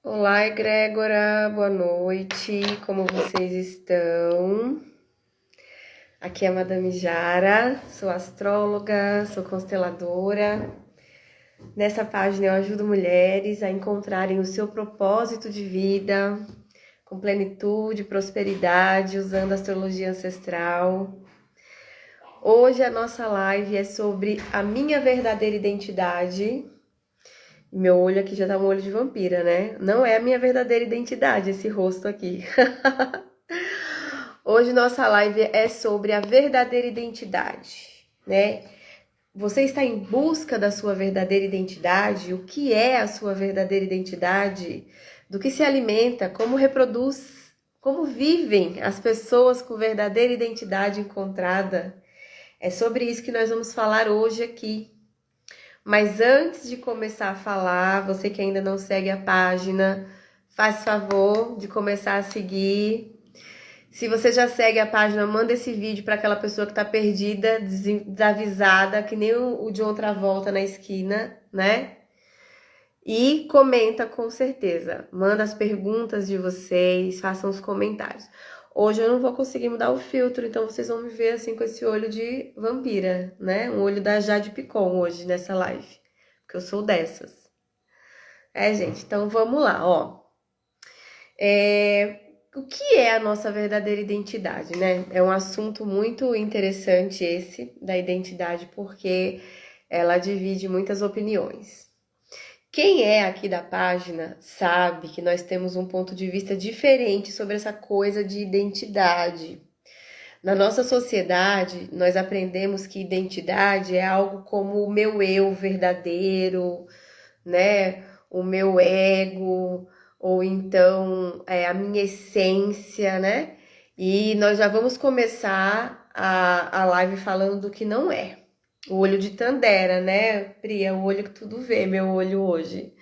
Olá, egrégora, boa noite, como vocês estão? Aqui é a Madame Jara, sou astróloga, sou consteladora. Nessa página eu ajudo mulheres a encontrarem o seu propósito de vida, com plenitude, prosperidade, usando a astrologia ancestral. Hoje a nossa live é sobre a minha verdadeira identidade. Meu olho aqui já tá um olho de vampira, né? Não é a minha verdadeira identidade esse rosto aqui. Hoje nossa live é sobre a verdadeira identidade, né? Você está em busca da sua verdadeira identidade? O que é a sua verdadeira identidade? Do que se alimenta? Como reproduz? Como vivem as pessoas com verdadeira identidade encontrada? É sobre isso que nós vamos falar hoje aqui. Mas antes de começar a falar, você que ainda não segue a página, faz favor de começar a seguir. Se você já segue a página, manda esse vídeo para aquela pessoa que tá perdida, desavisada, que nem o John Travolta na esquina, né? E comenta com certeza. Manda as perguntas de vocês, façam os comentários. Hoje eu não vou conseguir mudar o filtro, então vocês vão me ver assim com esse olho de vampira, né? Um olho da Jade Picon hoje nessa live, porque eu sou dessas. Gente, então vamos lá, ó. O que é a nossa verdadeira identidade, né? É um assunto muito interessante esse da identidade, porque ela divide muitas opiniões. Quem é aqui da página sabe que nós temos um ponto de vista diferente sobre essa coisa de identidade. Na nossa sociedade, nós aprendemos que identidade é algo como o meu eu verdadeiro, né? O meu ego, ou então a minha essência, né? E nós já vamos começar a live falando do que não é. O olho de Tandera, né, Priya? O olho que tudo vê, meu olho hoje.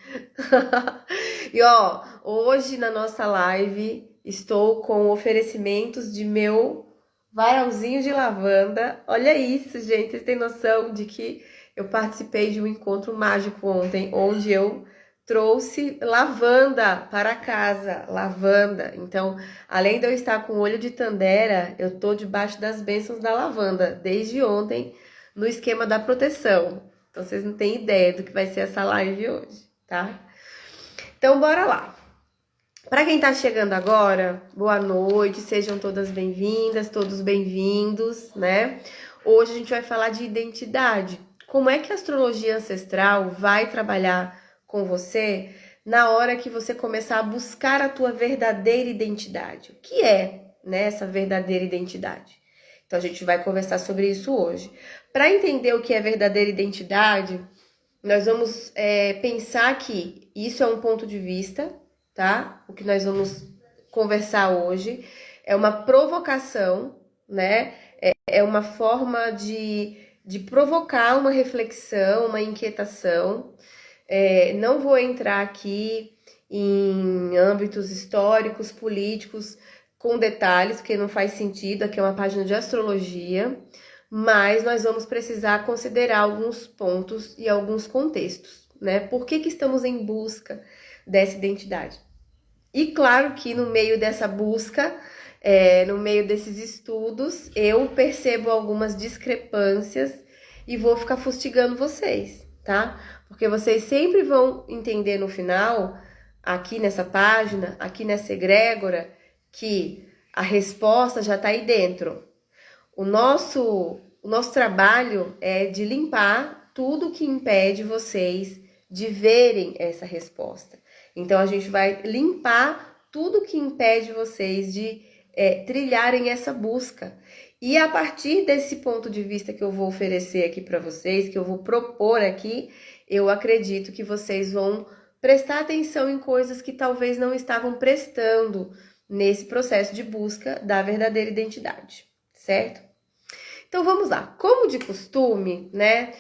E ó, hoje na nossa live estou com oferecimentos de meu varalzinho de lavanda. Olha isso, gente, vocês têm noção de que eu participei de um encontro mágico ontem, onde eu trouxe lavanda para casa, lavanda. Então, além de eu estar com o olho de Tandera, eu tô debaixo das bênçãos da lavanda, desde ontem, no esquema da proteção. Então, vocês não têm ideia do que vai ser essa live hoje, tá? Então, bora lá. Para quem tá chegando agora, boa noite, sejam todas bem-vindas, todos bem-vindos, né? Hoje a gente vai falar de identidade. Como é que a astrologia ancestral vai trabalhar com você na hora que você começar a buscar a tua verdadeira identidade? O que é, né, essa verdadeira identidade? Então a gente vai conversar sobre isso hoje. Para entender o que é verdadeira identidade, nós vamos pensar que isso é um ponto de vista, tá? O que nós vamos conversar hoje é uma provocação, né? É uma forma de provocar uma reflexão, uma inquietação. Não vou entrar aqui em âmbitos históricos, políticos, com detalhes, porque não faz sentido, aqui é uma página de astrologia, mas nós vamos precisar considerar alguns pontos e alguns contextos, né? Por que estamos em busca dessa identidade? E claro que no meio dessa busca, no meio desses estudos, eu percebo algumas discrepâncias e vou ficar fustigando vocês, tá? Porque vocês sempre vão entender no final, aqui nessa página, aqui nessa egrégora, que a resposta já tá aí dentro. O nosso trabalho é de limpar tudo que impede vocês de verem essa resposta. Então, a gente vai limpar tudo que impede vocês de trilharem essa busca. E a partir desse ponto de vista que eu vou oferecer aqui para vocês, que eu vou propor aqui, eu acredito que vocês vão prestar atenção em coisas que talvez não estavam prestando nesse processo de busca da verdadeira identidade, certo? Então vamos lá, como de costume, né?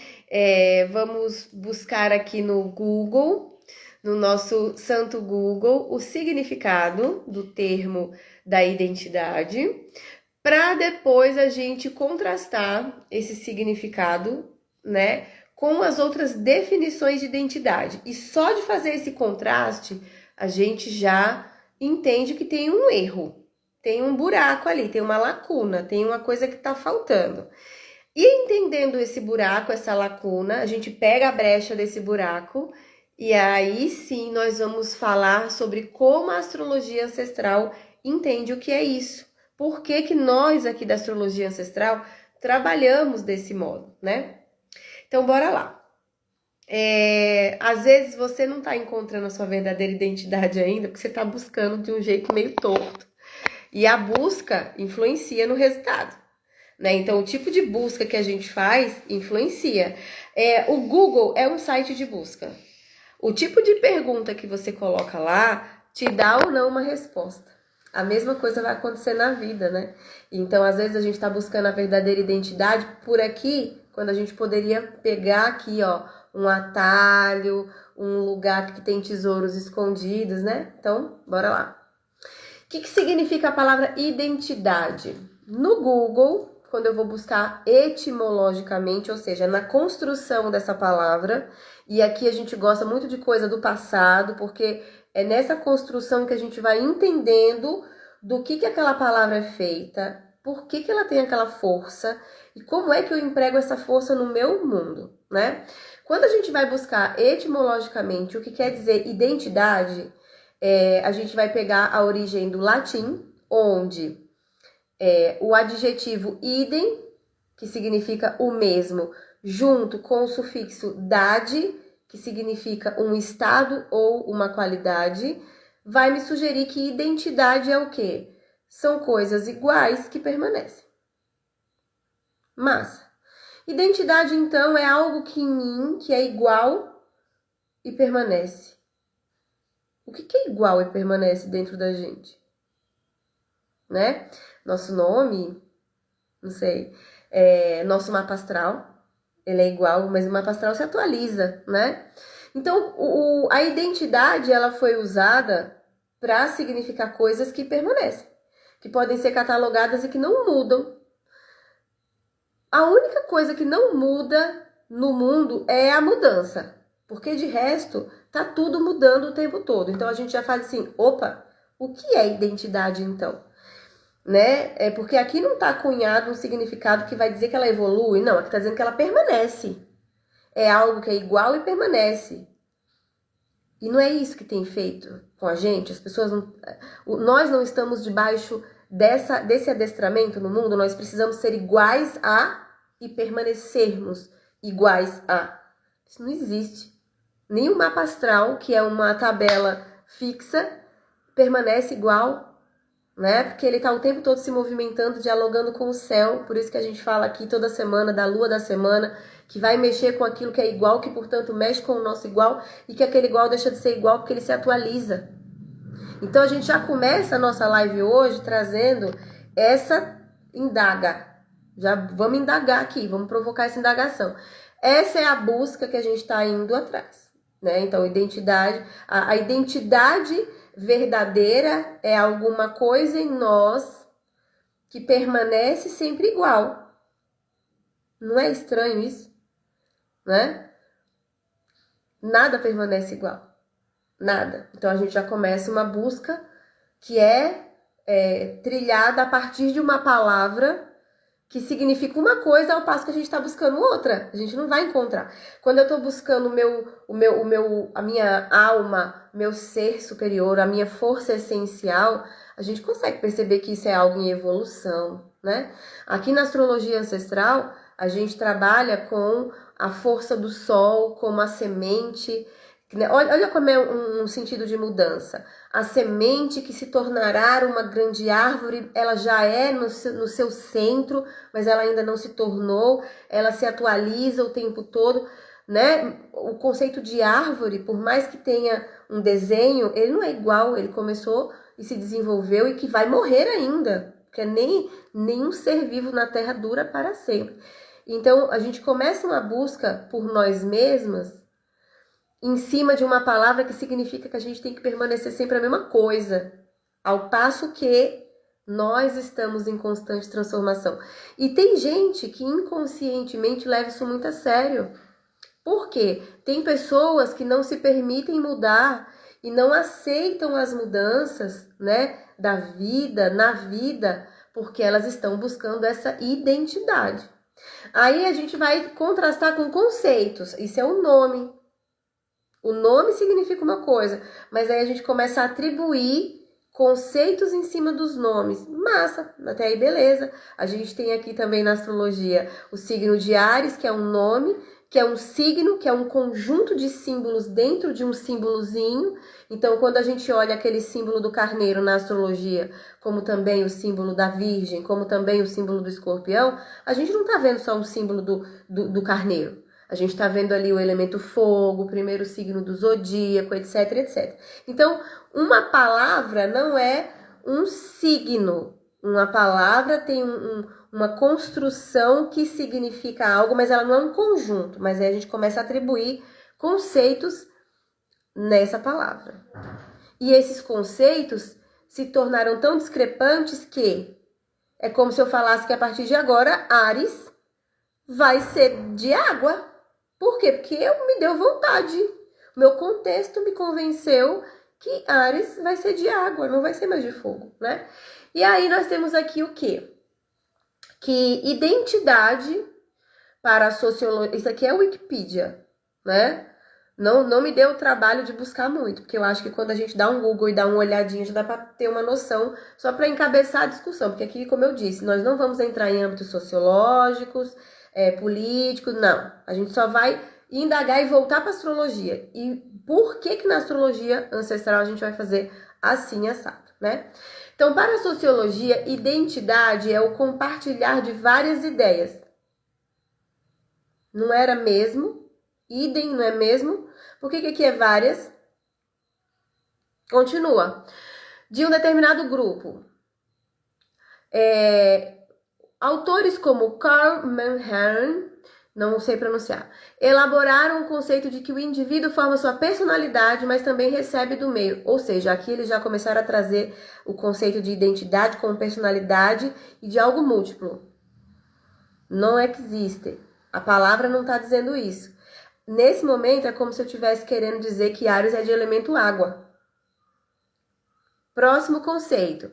Vamos buscar aqui no Google, no nosso santo Google, o significado do termo da identidade, para depois a gente contrastar esse significado, né, com as outras definições de identidade. E só de fazer esse contraste, a gente já entende que tem um erro, tem um buraco ali, tem uma lacuna, tem uma coisa que está faltando. E entendendo esse buraco, essa lacuna, a gente pega a brecha desse buraco e aí sim nós vamos falar sobre como a astrologia ancestral entende o que é isso. Por que que nós aqui da astrologia ancestral trabalhamos desse modo, né? Então, bora lá. Às vezes você não está encontrando a sua verdadeira identidade ainda, porque você está buscando de um jeito meio torto. E a busca influencia no resultado, né? Então, o tipo de busca que a gente faz influencia. O Google é um site de busca. O tipo de pergunta que você coloca lá te dá ou não uma resposta. A mesma coisa vai acontecer na vida, né? Então, às vezes a gente está buscando a verdadeira identidade por aqui, quando a gente poderia pegar aqui, ó, um atalho, um lugar que tem tesouros escondidos, né? Então, bora lá. O que significa a palavra identidade? No Google, quando eu vou buscar etimologicamente, ou seja, na construção dessa palavra, e aqui a gente gosta muito de coisa do passado, porque é nessa construção que a gente vai entendendo do que aquela palavra é feita, por que ela tem aquela força e como é que eu emprego essa força no meu mundo, né? Quando a gente vai buscar etimologicamente o que quer dizer identidade, a gente vai pegar a origem do latim, onde o adjetivo idem, que significa o mesmo, junto com o sufixo dade, que significa um estado ou uma qualidade, vai me sugerir que identidade é o quê? São coisas iguais que permanecem. Massa. Identidade, então, é algo que em mim, que é igual e permanece. O que é igual e permanece dentro da gente? Né? Nosso nome, não sei, nosso mapa astral, ele é igual, mas o mapa astral se atualiza, né? Então, a identidade, ela foi usada para significar coisas que permanecem, que podem ser catalogadas e que não mudam. A única coisa que não muda no mundo é a mudança, porque de resto, tá tudo mudando o tempo todo. Então, a gente já fala assim, opa, o que é identidade, então? Né? Porque aqui não está cunhado um significado que vai dizer que ela evolui, não, aqui está dizendo que ela permanece. É algo que é igual e permanece. E não é isso que tem feito com a gente. As pessoas não, nós não estamos debaixo desse adestramento no mundo, nós precisamos ser iguais a e permanecermos iguais a. Isso não existe. Nem o mapa astral, que é uma tabela fixa, permanece igual, né? Porque ele está o tempo todo se movimentando, dialogando com o céu. Por isso que a gente fala aqui toda semana da lua da semana, que vai mexer com aquilo que é igual, que portanto mexe com o nosso igual, e que aquele igual deixa de ser igual porque ele se atualiza. Então a gente já começa a nossa live hoje trazendo essa indaga. Já vamos indagar aqui, vamos provocar essa indagação. Essa é a busca que a gente está indo atrás, né? Então, identidade, a identidade verdadeira é alguma coisa em nós que permanece sempre igual. Não é estranho isso? Né? Nada permanece igual. Nada. Então a gente já começa uma busca que é trilhada a partir de uma palavra que significa uma coisa ao passo que a gente está buscando outra. A gente não vai encontrar. Quando eu estou buscando a minha alma, meu ser superior, a minha força essencial, a gente consegue perceber que isso é algo em evolução, né? Aqui na astrologia ancestral, a gente trabalha com a força do sol, como a semente. Olha como é um sentido de mudança. A semente que se tornará uma grande árvore, ela já é no seu centro, mas ela ainda não se tornou, ela se atualiza o tempo todo, né? O conceito de árvore, por mais que tenha um desenho, ele não é igual, ele começou e se desenvolveu e que vai morrer ainda, porque nenhum ser vivo na Terra dura para sempre. Então, a gente começa uma busca por nós mesmas em cima de uma palavra que significa que a gente tem que permanecer sempre a mesma coisa, ao passo que nós estamos em constante transformação. E tem gente que inconscientemente leva isso muito a sério. Por quê? Tem pessoas que não se permitem mudar e não aceitam as mudanças, né, da vida, na vida, porque elas estão buscando essa identidade. Aí a gente vai contrastar com conceitos, isso é o nome. O nome significa uma coisa, mas aí a gente começa a atribuir conceitos em cima dos nomes. Massa, até aí beleza. A gente tem aqui também na astrologia o signo de Áries, que é um nome, que é um signo, que é um conjunto de símbolos dentro de um símbolozinho. Então, quando a gente olha aquele símbolo do carneiro na astrologia, como também o símbolo da Virgem, como também o símbolo do escorpião, a gente não tá vendo só um símbolo do carneiro. A gente tá vendo ali o elemento fogo, o primeiro signo do zodíaco, etc, etc. Então, uma palavra não é um signo. Uma palavra tem uma construção que significa algo, mas ela não é um conjunto. Mas aí a gente começa a atribuir conceitos nessa palavra. E esses conceitos se tornaram tão discrepantes que é como se eu falasse que a partir de agora, Áries vai ser de água. Por quê? Porque me deu vontade. O meu contexto me convenceu que Áries vai ser de água, não vai ser mais de fogo, né? E aí nós temos aqui o quê? Que identidade para a sociologia... Isso aqui é Wikipedia, né? Não me deu o trabalho de buscar muito, porque eu acho que quando a gente dá um Google e dá uma olhadinha, já dá para ter uma noção, só para encabeçar a discussão. Porque aqui, como eu disse, nós não vamos entrar em âmbitos sociológicos, políticos, não. A gente só vai indagar e voltar para a astrologia. E por que na astrologia ancestral a gente vai fazer assim, assado, né? Então, para a sociologia, identidade é o compartilhar de várias ideias. Não era mesmo? Idem, não é mesmo? Por que aqui é várias? Continua. De um determinado grupo. Autores como Karl Mann, não sei pronunciar, elaboraram o conceito de que o indivíduo forma sua personalidade, mas também recebe do meio. Ou seja, aqui eles já começaram a trazer o conceito de identidade como personalidade e de algo múltiplo. Não existe. A palavra não está dizendo isso. Nesse momento é como se eu estivesse querendo dizer que Áries é de elemento água. Próximo conceito.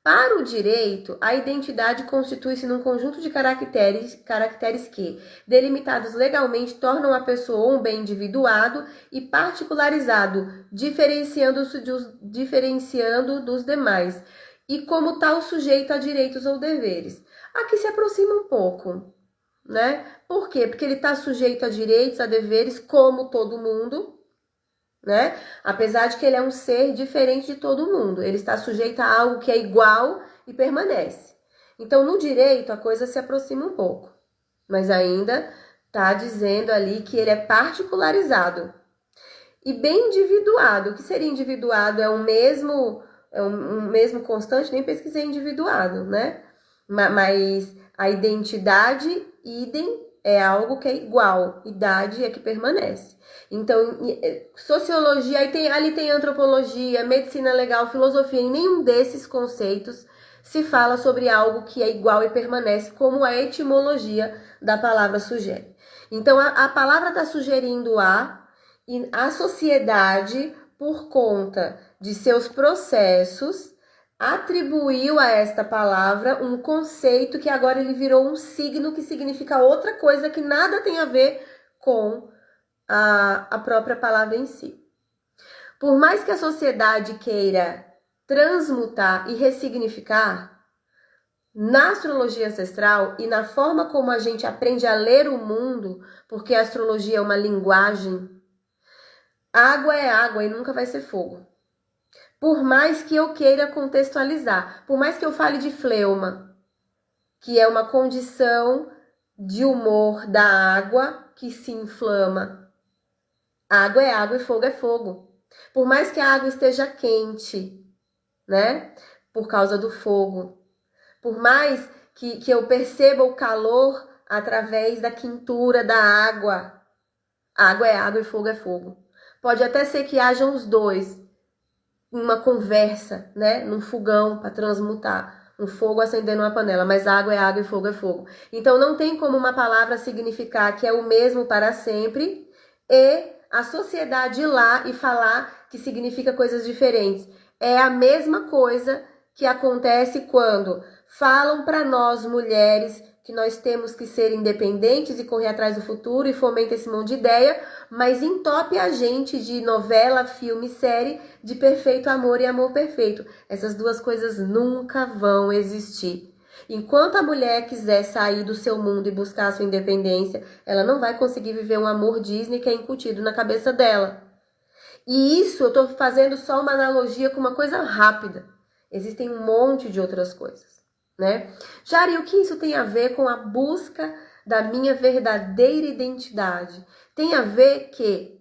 Para o direito, a identidade constitui-se num conjunto de caracteres que, delimitados legalmente, tornam a pessoa um bem individuado e particularizado, diferenciando dos demais, e como tal sujeito a direitos ou deveres. Aqui se aproxima um pouco, né? Por quê? Porque ele está sujeito a direitos, a deveres, como todo mundo, né? Apesar de que ele é um ser diferente de todo mundo, ele está sujeito a algo que é igual e permanece. Então, no direito, a coisa se aproxima um pouco, mas ainda está dizendo ali que ele é particularizado e bem individuado. O que seria individuado? É um mesmo constante? Nem pesquisei individuado, né? Mas a identidade, idem, é algo que é igual, idade é que permanece. Então, sociologia, ali tem antropologia, medicina legal, filosofia, em nenhum desses conceitos se fala sobre algo que é igual e permanece, como a etimologia da palavra sugere. Então, a palavra está sugerindo e a sociedade, por conta de seus processos, atribuiu a esta palavra um conceito que agora ele virou um signo que significa outra coisa que nada tem a ver com a própria palavra em si. Por mais que a sociedade queira transmutar e ressignificar, na astrologia ancestral e na forma como a gente aprende a ler o mundo, porque a astrologia é uma linguagem, água é água e nunca vai ser fogo. Por mais que eu queira contextualizar, por mais que eu fale de fleuma, que é uma condição de humor da água que se inflama. Água é água e fogo é fogo. Por mais que a água esteja quente, né? Por causa do fogo. Por mais que eu perceba o calor através da quintura da água. Água é água e fogo é fogo. Pode até ser que hajam os dois. Uma conversa, né, num fogão para transmutar, um fogo acendendo uma panela, mas água é água e fogo é fogo. Então não tem como uma palavra significar que é o mesmo para sempre e a sociedade ir lá e falar que significa coisas diferentes. É a mesma coisa que acontece quando falam para nós, mulheres, que nós temos que ser independentes e correr atrás do futuro e fomenta esse monte de ideia, mas entope a gente de novela, filme, série, de perfeito amor e amor perfeito. Essas duas coisas nunca vão existir. Enquanto a mulher quiser sair do seu mundo e buscar a sua independência, ela não vai conseguir viver um amor Disney que é incutido na cabeça dela. E isso eu estou fazendo só uma analogia com uma coisa rápida. Existem um monte de outras coisas, né? Jari, o que isso tem a ver com a busca da minha verdadeira identidade? Tem a ver que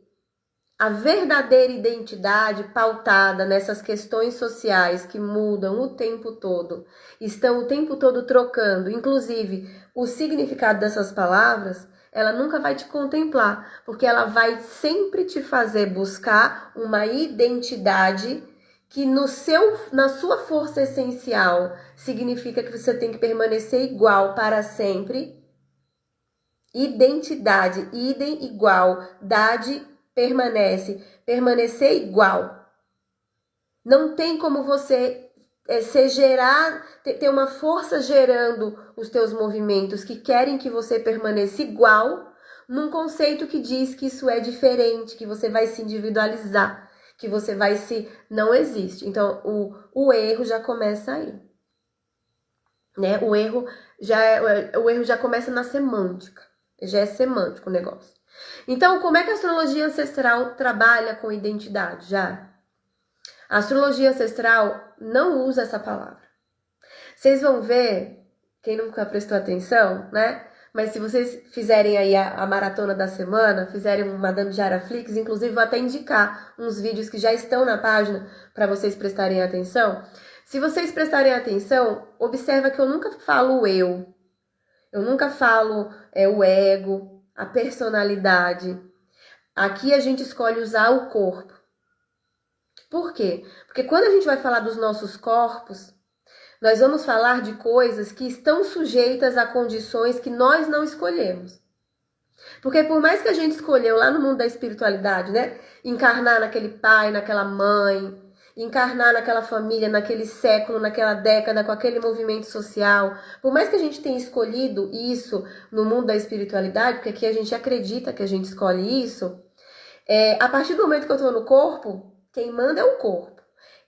a verdadeira identidade pautada nessas questões sociais que mudam o tempo todo, estão o tempo todo trocando, inclusive o significado dessas palavras, ela nunca vai te contemplar, porque ela vai sempre te fazer buscar uma identidade que na sua força essencial significa que você tem que permanecer igual para sempre. Identidade, idem igual, dade permanecer igual. Não tem como você ter uma força gerando os teus movimentos que querem que você permaneça igual num conceito que diz que isso é diferente, que você vai se individualizar, que você vai se... Não existe. Então, o erro já começa aí. Né? O erro já começa na semântica. Já é semântico o negócio. Então, como é que a astrologia ancestral trabalha com identidade? Já? A astrologia ancestral não usa essa palavra. Vocês vão ver, quem nunca prestou atenção, né? Mas se vocês fizerem aí a maratona da semana, fizerem um Madame Jara Flix, inclusive vou até indicar uns vídeos que já estão na página para vocês prestarem atenção. Se vocês prestarem atenção, observa que eu nunca falo eu nunca falo o ego, a personalidade. Aqui a gente escolhe usar o corpo. Por quê? Porque quando a gente vai falar dos nossos corpos, nós vamos falar de coisas que estão sujeitas a condições que nós não escolhemos. Porque por mais que a gente escolheu lá no mundo da espiritualidade, né? Encarnar naquele pai, naquela mãe, encarnar naquela família, naquele século, naquela década, com aquele movimento social. Por mais que a gente tenha escolhido isso no mundo da espiritualidade, porque aqui a gente acredita que a gente escolhe isso, a partir do momento que eu estou no corpo, quem manda é o corpo.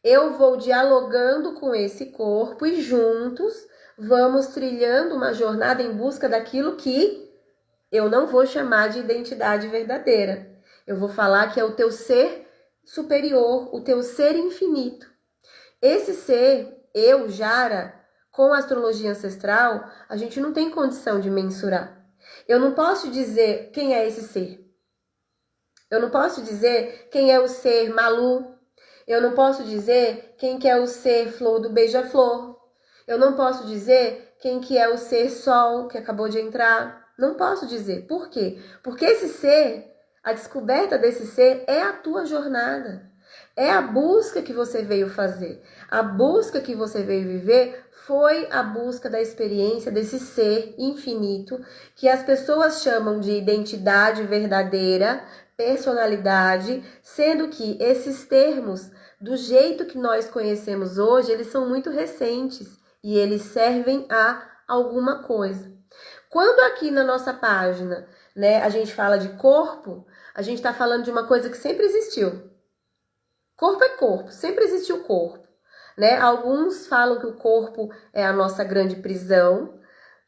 Eu vou dialogando com esse corpo e juntos vamos trilhando uma jornada em busca daquilo que eu não vou chamar de identidade verdadeira. Eu vou falar que é o teu ser superior, o teu ser infinito. Esse ser, eu, Jara, com a astrologia ancestral, a gente não tem condição de mensurar. Eu não posso dizer quem é esse ser. Eu não posso dizer quem é o ser Malu. Eu não posso dizer quem que é o ser Flor do Beija-Flor. Eu não posso dizer quem que é o ser Sol, que acabou de entrar. Não posso dizer. Por quê? Porque esse ser, a descoberta desse ser é a tua jornada. É a busca que você veio fazer. A busca que você veio viver foi a busca da experiência desse ser infinito, que as pessoas chamam de identidade verdadeira, personalidade, sendo que esses termos, do jeito que nós conhecemos hoje, eles são muito recentes e eles servem a alguma coisa. Quando aqui na nossa página, né, a gente fala de corpo, a gente está falando de uma coisa que sempre existiu. Corpo é corpo, sempre existiu corpo, né? Alguns falam que o corpo é a nossa grande prisão,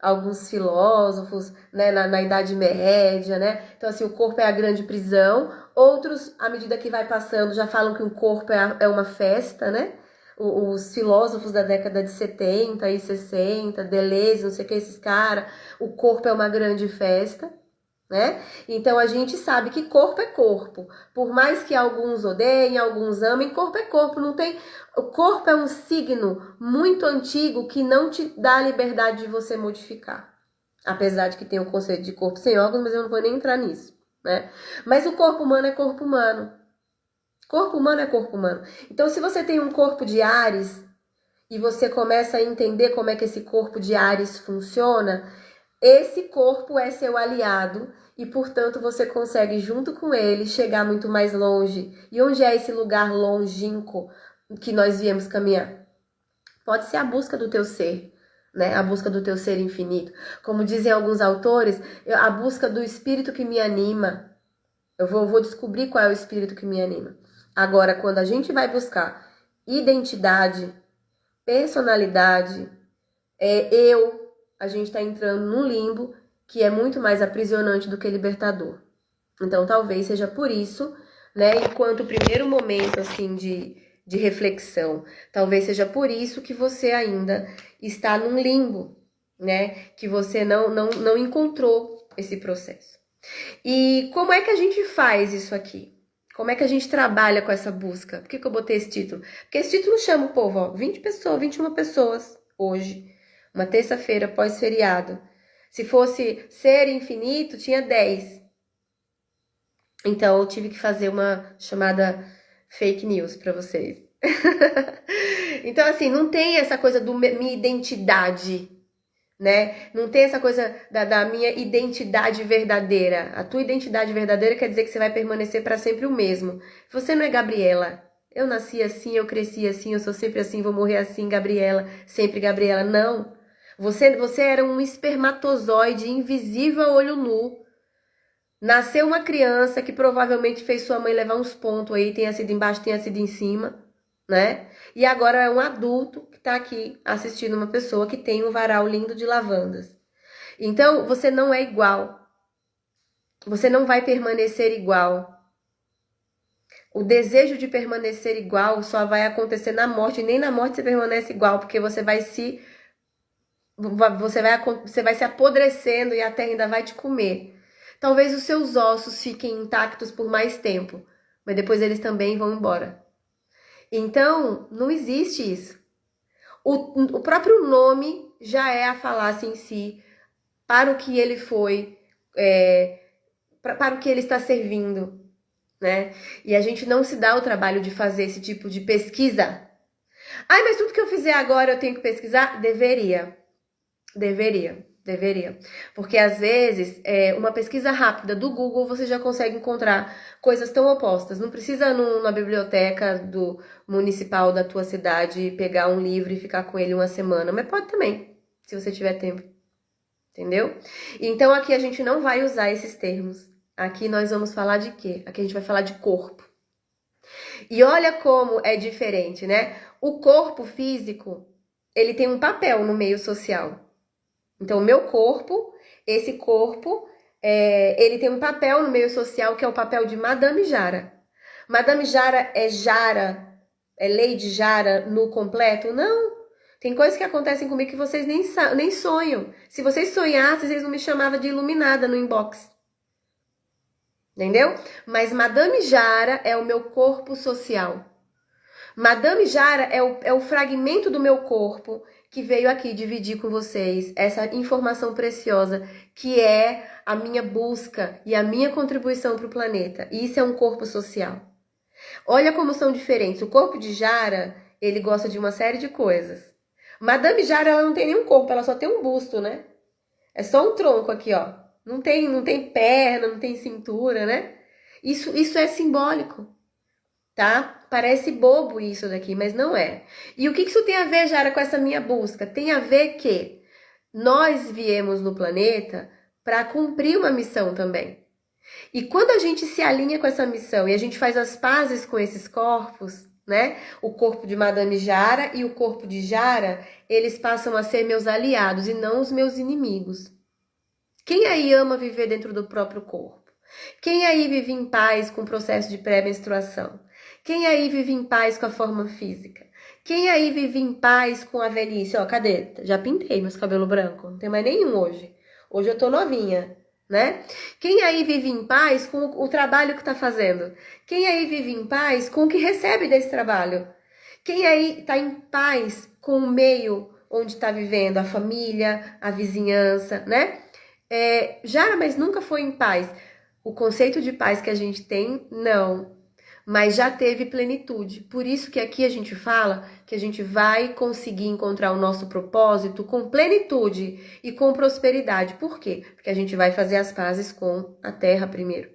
alguns filósofos, né, na Idade Média, né? Então, assim, o corpo é a grande prisão. Outros, à medida que vai passando, já falam que o corpo é uma festa, né? Os filósofos da década de 70 e 60, Deleuze, não sei o que, esses caras, o corpo é uma grande festa, né? Então a gente sabe que corpo é corpo. Por mais que alguns odeiem, alguns amem, corpo é corpo. Não tem... O corpo é um signo muito antigo que não te dá a liberdade de você modificar. Apesar de que tem o conceito de corpo sem órgãos, mas eu não vou nem entrar nisso, né? Mas o corpo humano é corpo humano. Corpo humano é corpo humano. Então, se você tem um corpo de Áries e você começa a entender como é que esse corpo de Áries funciona, esse corpo é seu aliado e, portanto, você consegue, junto com ele, chegar muito mais longe. E onde é esse lugar longínquo que nós viemos caminhar? Pode ser a busca do teu ser, né? A busca do teu ser infinito. Como dizem alguns autores, a busca do espírito que me anima. Eu vou descobrir qual é o espírito que me anima. Agora, quando a gente vai buscar identidade, personalidade, a gente está entrando num limbo que é muito mais aprisionante do que libertador. Então, talvez seja por isso, né? Enquanto primeiro momento, assim, de reflexão, talvez seja por isso que você ainda está num limbo, né? Que você não encontrou esse processo. E como é que a gente faz isso aqui? Como é que a gente trabalha com essa busca? Por que eu botei esse título? Porque esse título chama o povo, ó, 20 pessoas, 21 pessoas hoje, uma terça-feira pós-feriado. Se fosse ser infinito, tinha 10. Então eu tive que fazer uma chamada fake news para vocês. Então assim, não tem essa coisa do minha identidade, né? Não tem essa coisa da minha identidade verdadeira. A tua identidade verdadeira quer dizer que você vai permanecer para sempre o mesmo. Você não é Gabriela. Eu nasci assim, eu cresci assim, eu sou sempre assim, vou morrer assim, Gabriela, sempre Gabriela. Não. Você era um espermatozoide invisível a olho nu. Nasceu uma criança que provavelmente fez sua mãe levar uns pontos aí, tenha sido embaixo, tenha sido em cima, né? E agora é um adulto que tá aqui assistindo uma pessoa que tem um varal lindo de lavandas. Então, você não é igual. Você não vai permanecer igual. O desejo de permanecer igual só vai acontecer na morte, e nem na morte você permanece igual, porque você vai se apodrecendo e a terra ainda vai te comer. Talvez os seus ossos fiquem intactos por mais tempo, mas depois eles também vão embora. Então, não existe isso. O próprio nome já é a falácia em si, para o que ele foi, para o que ele está servindo, né? E a gente não se dá o trabalho de fazer esse tipo de pesquisa. Ai, mas tudo que eu fizer agora eu tenho que pesquisar? Deveria. Porque às vezes, uma pesquisa rápida do Google, você já consegue encontrar coisas tão opostas. Não precisa ir na biblioteca do municipal da tua cidade pegar um livro e ficar com ele uma semana. Mas pode também, se você tiver tempo. Entendeu? Então aqui a gente não vai usar esses termos. Aqui nós vamos falar de quê? Aqui a gente vai falar de corpo. E olha como é diferente, né? O corpo físico, ele tem um papel no meio social. Então, o meu corpo, esse corpo, ele tem um papel no meio social que é o papel de Madame Jara. Madame Jara, é Lady Jara no completo? Não. Tem coisas que acontecem comigo que vocês nem sonham. Se vocês sonhassem, vocês não me chamavam de iluminada no inbox. Entendeu? Mas Madame Jara é o meu corpo social. Madame Jara é o fragmento do meu corpo que veio aqui dividir com vocês essa informação preciosa que é a minha busca e a minha contribuição para o planeta. E isso é um corpo social. Olha como são diferentes. O corpo de Jara, ele gosta de uma série de coisas. Madame Jara, ela não tem nenhum corpo, ela só tem um busto, né? É só um tronco aqui, ó. Não tem perna, não tem cintura, né? Isso é simbólico, tá? Parece bobo isso daqui, mas não é. E o que isso tem a ver, Jara, com essa minha busca? Tem a ver que nós viemos no planeta para cumprir uma missão também. E quando a gente se alinha com essa missão e a gente faz as pazes com esses corpos, né? O corpo de Madame Jara e o corpo de Jara, eles passam a ser meus aliados e não os meus inimigos. Quem aí ama viver dentro do próprio corpo? Quem aí vive em paz com o processo de pré-menstruação? Quem aí vive em paz com a forma física? Quem aí vive em paz com a velhice? Ó, cadê? Já pintei meus cabelos brancos, não tem mais nenhum hoje. Hoje eu tô novinha, né? Quem aí vive em paz com o trabalho que tá fazendo? Quem aí vive em paz com o que recebe desse trabalho? Quem aí tá em paz com o meio onde tá vivendo? A família, a vizinhança, né? Já, mas nunca foi em paz. O conceito de paz que a gente tem, não. mas já teve plenitude. Por isso que aqui a gente fala que a gente vai conseguir encontrar o nosso propósito com plenitude e com prosperidade. Por quê? Porque a gente vai fazer as pazes com a terra primeiro.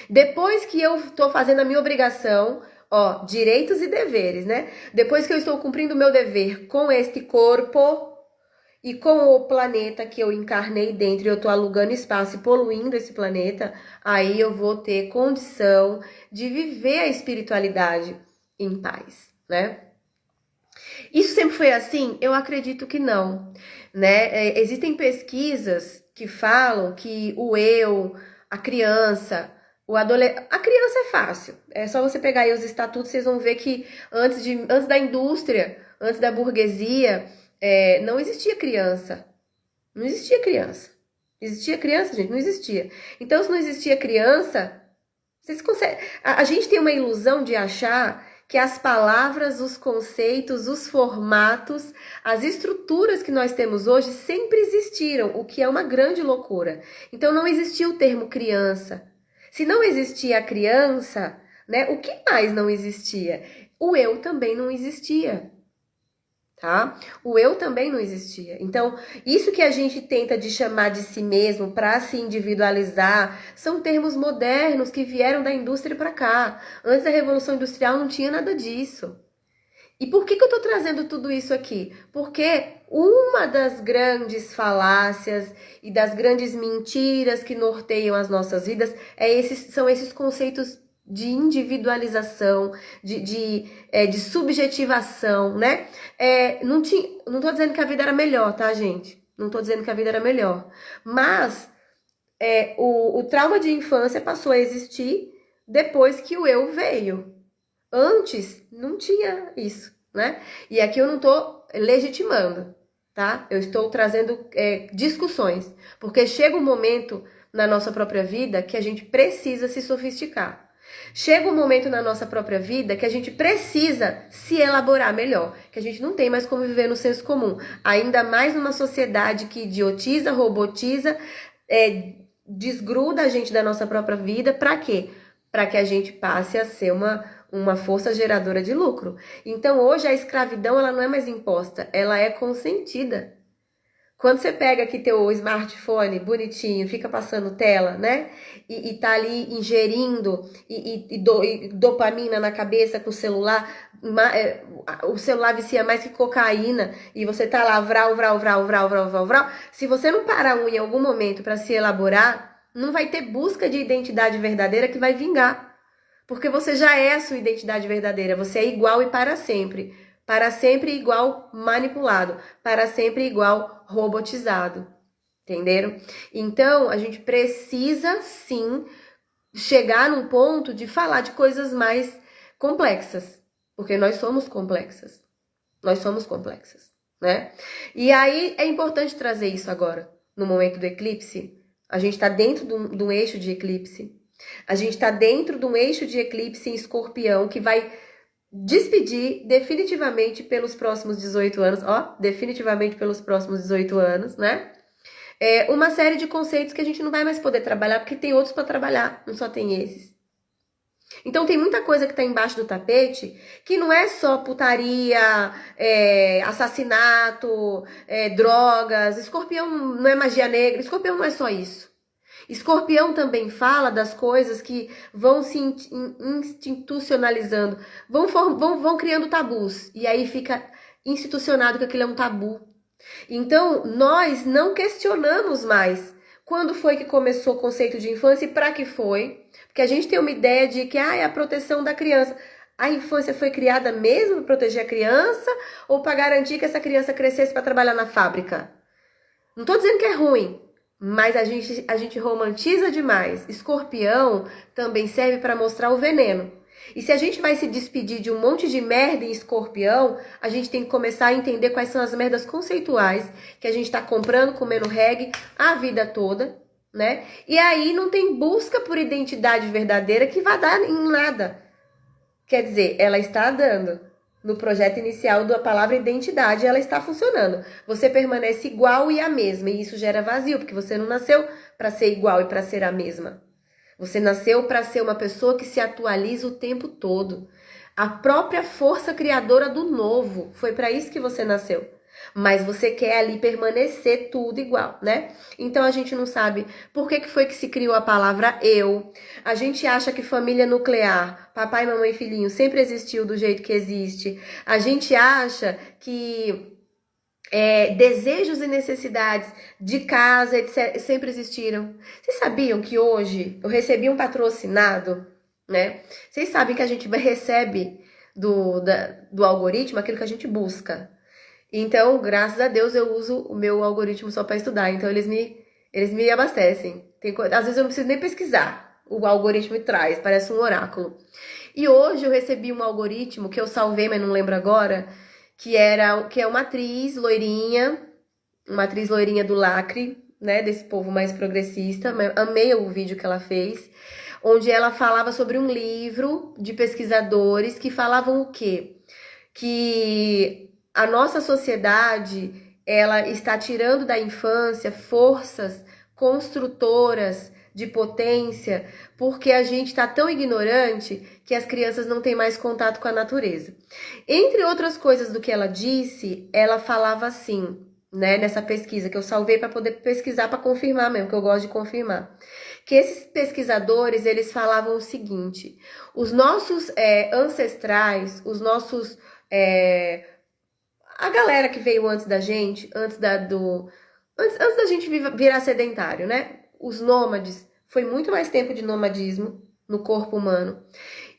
Depois que eu estou fazendo a minha obrigação, ó, direitos e deveres, né? Depois que eu estou cumprindo o meu dever com este corpo e com o planeta que eu encarnei dentro, e eu tô alugando espaço e poluindo esse planeta, aí eu vou ter condição de viver a espiritualidade em paz, né? Isso sempre foi assim? Eu acredito que não, né? Existem pesquisas que falam que o eu, a criança, o adolescente... A criança é fácil, é só você pegar aí os estatutos, vocês vão ver que antes da indústria, antes da burguesia, não existia criança. Não existia criança. Existia criança, gente? Não existia. Então, se não existia criança, vocês conseguem... A gente tem uma ilusão de achar que as palavras, os conceitos, os formatos, as estruturas que nós temos hoje sempre existiram, o que é uma grande loucura. Então, não existia o termo criança. Se não existia a criança, né, o que mais não existia? O eu também não existia. Tá? O eu também não existia. Então, isso que a gente tenta de chamar de si mesmo para se individualizar, são termos modernos que vieram da indústria para cá. Antes da Revolução Industrial não tinha nada disso. E por que eu estou trazendo tudo isso aqui? Porque uma das grandes falácias e das grandes mentiras que norteiam as nossas vidas são esses conceitos de individualização, de subjetivação, né? Não tô dizendo que a vida era melhor, tá, gente? Não tô dizendo que a vida era melhor. Mas o trauma de infância passou a existir depois que o eu veio. Antes, não tinha isso, né? E aqui eu não tô legitimando, tá? Eu estou trazendo discussões. Porque chega um momento na nossa própria vida que a gente precisa se sofisticar. Chega um momento na nossa própria vida que a gente precisa se elaborar melhor, que a gente não tem mais como viver no senso comum, ainda mais numa sociedade que idiotiza, robotiza, desgruda a gente da nossa própria vida. Para quê? Para que a gente passe a ser uma força geradora de lucro. Então hoje a escravidão ela não é mais imposta, ela é consentida. Quando você pega aqui teu smartphone bonitinho, fica passando tela, né? E tá ali ingerindo e dopamina na cabeça com o celular, o celular vicia mais que cocaína, e você tá lá, vral, vral, vral, vral, vral, vral, vral. Se você não parar em algum momento para se elaborar, não vai ter busca de identidade verdadeira que vai vingar. Porque você já é a sua identidade verdadeira, você é igual e para sempre. Para sempre igual manipulado, para sempre igual robotizado, entenderam? Então, a gente precisa sim chegar num ponto de falar de coisas mais complexas, porque nós somos complexas, né? E aí é importante trazer isso agora, no momento do eclipse. A gente está dentro de um eixo de eclipse, a gente está dentro de um eixo de eclipse em Escorpião que vai despedir definitivamente pelos próximos 18 anos, definitivamente pelos próximos 18 anos, né? Uma série de conceitos que a gente não vai mais poder trabalhar, porque tem outros para trabalhar, não só tem esses. Então tem muita coisa que tá embaixo do tapete, que não é só putaria, assassinato, drogas. Escorpião não é magia negra, Escorpião não é só isso. Escorpião também fala das coisas que vão se institucionalizando, vão criando tabus, e aí fica institucionado que aquilo é um tabu. Então, nós não questionamos mais quando foi que começou o conceito de infância e para que foi, porque a gente tem uma ideia de que é a proteção da criança. A infância foi criada mesmo para proteger a criança ou para garantir que essa criança crescesse para trabalhar na fábrica? Não estou dizendo que é ruim, mas a gente romantiza demais. Escorpião também serve para mostrar o veneno. E se a gente vai se despedir de um monte de merda em Escorpião, a gente tem que começar a entender quais são as merdas conceituais que a gente está comprando, comendo reggae a vida toda, né? E aí não tem busca por identidade verdadeira que vai dar em nada. Quer dizer, ela está dando. No projeto inicial da palavra identidade, ela está funcionando. Você permanece igual e a mesma, e isso gera vazio, porque você não nasceu para ser igual e para ser a mesma. Você nasceu para ser uma pessoa que se atualiza o tempo todo. A própria força criadora do novo. Foi para isso que você nasceu. Mas você quer ali permanecer tudo igual, né? Então a gente não sabe por que foi que se criou a palavra eu. A gente acha que família nuclear, papai, mamãe e filhinho, sempre existiu do jeito que existe. A gente acha que desejos e necessidades de casa, etc., sempre existiram. Vocês sabiam que hoje eu recebi um patrocinado, né? Vocês sabem que a gente recebe do algoritmo aquilo que a gente busca. Então, graças a Deus, eu uso o meu algoritmo só para estudar. Então, eles me abastecem. Às vezes eu não preciso nem pesquisar. O algoritmo me traz, parece um oráculo. E hoje eu recebi um algoritmo que eu salvei, mas não lembro agora, que é uma atriz loirinha do Lacre, né, desse povo mais progressista. Amei o vídeo que ela fez, onde ela falava sobre um livro de pesquisadores que falavam o quê? Que a nossa sociedade, ela está tirando da infância forças construtoras de potência, porque a gente está tão ignorante que as crianças não têm mais contato com a natureza. Entre outras coisas do que ela disse, ela falava assim, né, nessa pesquisa que eu salvei para poder pesquisar, para confirmar mesmo, que eu gosto de confirmar, que esses pesquisadores, eles falavam o seguinte: os nossos ancestrais, os nossos a galera que veio antes da gente, antes da gente virar sedentário, né? Os nômades, foi muito mais tempo de nomadismo no corpo humano.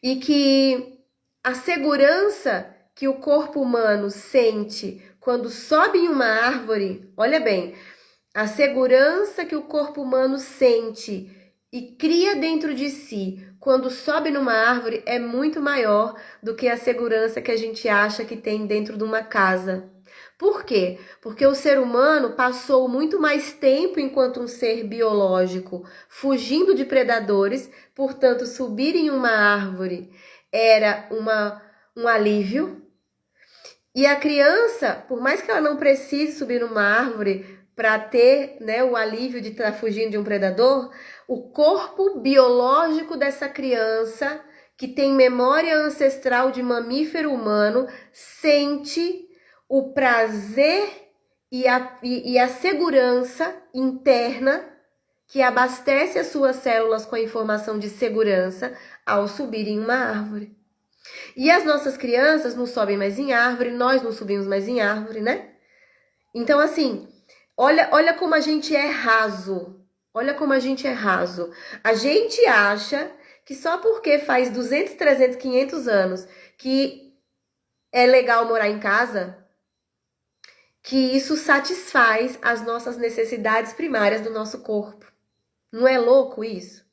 E que a segurança que o corpo humano sente quando sobe em uma árvore, olha bem, a segurança que o corpo humano sente e cria dentro de si quando sobe numa árvore é muito maior do que a segurança que a gente acha que tem dentro de uma casa. Por quê? Porque o ser humano passou muito mais tempo enquanto um ser biológico fugindo de predadores, portanto, subir em uma árvore era um alívio. E a criança, por mais que ela não precise subir numa árvore para ter, né, o alívio de estar fugindo de um predador, o corpo biológico dessa criança, que tem memória ancestral de mamífero humano, sente o prazer e a segurança interna que abastece as suas células com a informação de segurança ao subir em uma árvore. E as nossas crianças não sobem mais em árvore, nós não subimos mais em árvore, né? Então, assim, olha como a gente é raso. Olha como a gente é raso. A gente acha que só porque faz 200, 300, 500 anos que é legal morar em casa, que isso satisfaz as nossas necessidades primárias do nosso corpo. Não é louco isso?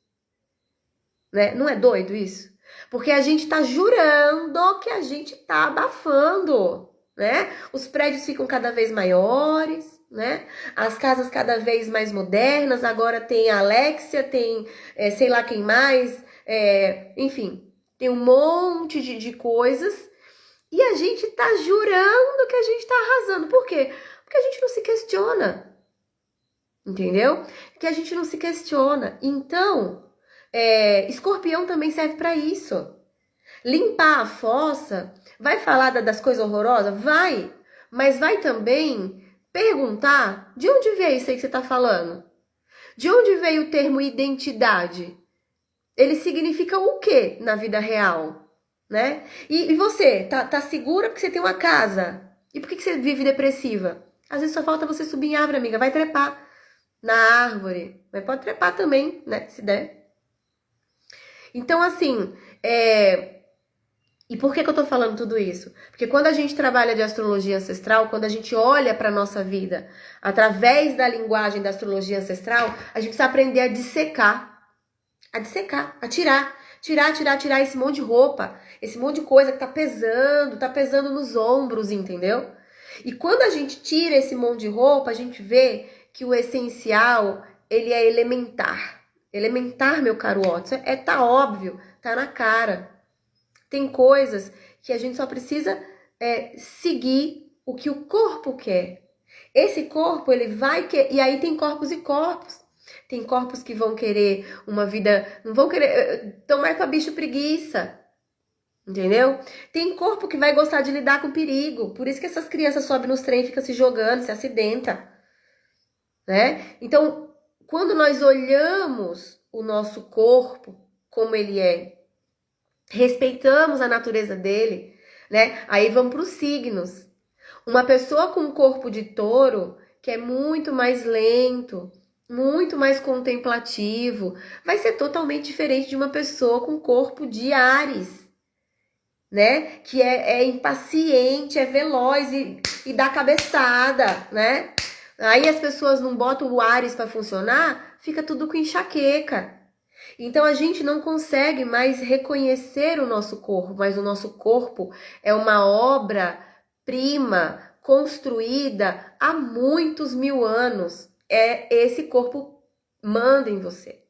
Né? Não é doido isso? Porque a gente tá jurando que a gente tá abafando, né? Os prédios ficam cada vez maiores, né? As casas cada vez mais modernas, agora tem a Alexia, tem sei lá quem mais, enfim, tem um monte de coisas. E a gente tá jurando que a gente tá arrasando. Por quê? Porque a gente não se questiona. Entendeu? Que a gente não se questiona. Então, escorpião também serve para isso. Limpar a fossa, vai falar das coisas horrorosas? Vai. Mas vai também perguntar de onde veio isso aí que você tá falando? De onde veio o termo identidade? Ele significa o quê na vida real? Né? E você, tá segura porque você tem uma casa? E por que você vive depressiva? Às vezes só falta você subir em árvore, amiga. Vai trepar na árvore. Mas pode trepar também, né? Se der. Então, assim, e por que eu tô falando tudo isso? Porque quando a gente trabalha de astrologia ancestral, quando a gente olha pra nossa vida através da linguagem da astrologia ancestral, a gente precisa aprender a dissecar. A tirar esse monte de roupa, esse monte de coisa que tá pesando nos ombros, entendeu? E quando a gente tira esse monte de roupa, a gente vê que o essencial, ele é elementar. Elementar, meu caro Watson, tá óbvio, tá na cara. Tem coisas que a gente só precisa seguir o que o corpo quer. Esse corpo, ele vai... E aí tem corpos e corpos. Tem corpos que vão querer uma vida, não vão querer, estão mais pra bicho preguiça. Entendeu? Tem corpo que vai gostar de lidar com perigo. Por isso que essas crianças sobem nos trem e ficam se jogando, se acidenta, né? Então, quando nós olhamos o nosso corpo como ele é, respeitamos a natureza dele, né? Aí vamos para os signos. Uma pessoa com corpo de touro, que é muito mais lento, muito mais contemplativo, vai ser totalmente diferente de uma pessoa com corpo de Áries, né? Que é impaciente, é veloz e dá cabeçada, né? Aí as pessoas não botam o Áries para funcionar, fica tudo com enxaqueca. Então a gente não consegue mais reconhecer o nosso corpo, mas o nosso corpo é uma obra-prima construída há muitos mil anos. Esse corpo manda em você.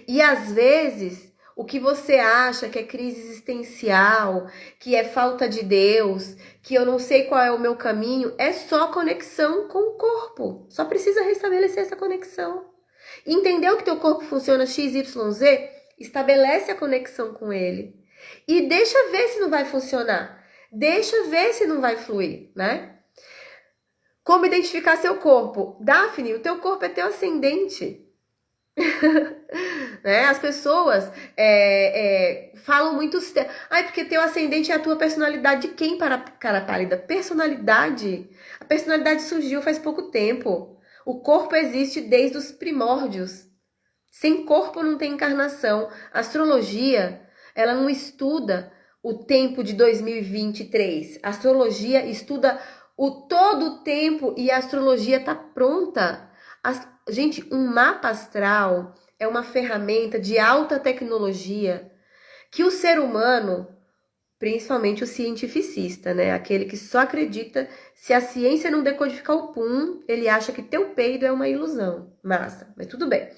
E às vezes o que você acha que é crise existencial, que é falta de Deus, que eu não sei qual é o meu caminho, é só conexão com o corpo. Só precisa restabelecer essa conexão. Entendeu que teu corpo funciona XYZ? Estabelece a conexão com ele. E deixa ver se não vai funcionar. Deixa ver se não vai fluir, né? Como identificar seu corpo? Daphne, o teu corpo é teu ascendente. Né? As pessoas falam muito. Ai, porque teu ascendente é a tua personalidade. De quem, para cara pálida? Personalidade. A personalidade surgiu faz pouco tempo. O corpo existe desde os primórdios. Sem corpo não tem encarnação. A astrologia, ela não estuda o tempo de 2023. A astrologia estuda todo o tempo e a astrologia está pronta. Gente, um mapa astral é uma ferramenta de alta tecnologia que o ser humano, principalmente o cientificista, né? Aquele que só acredita, se a ciência não decodificar o pum, ele acha que teu peido é uma ilusão. Massa, mas tudo bem.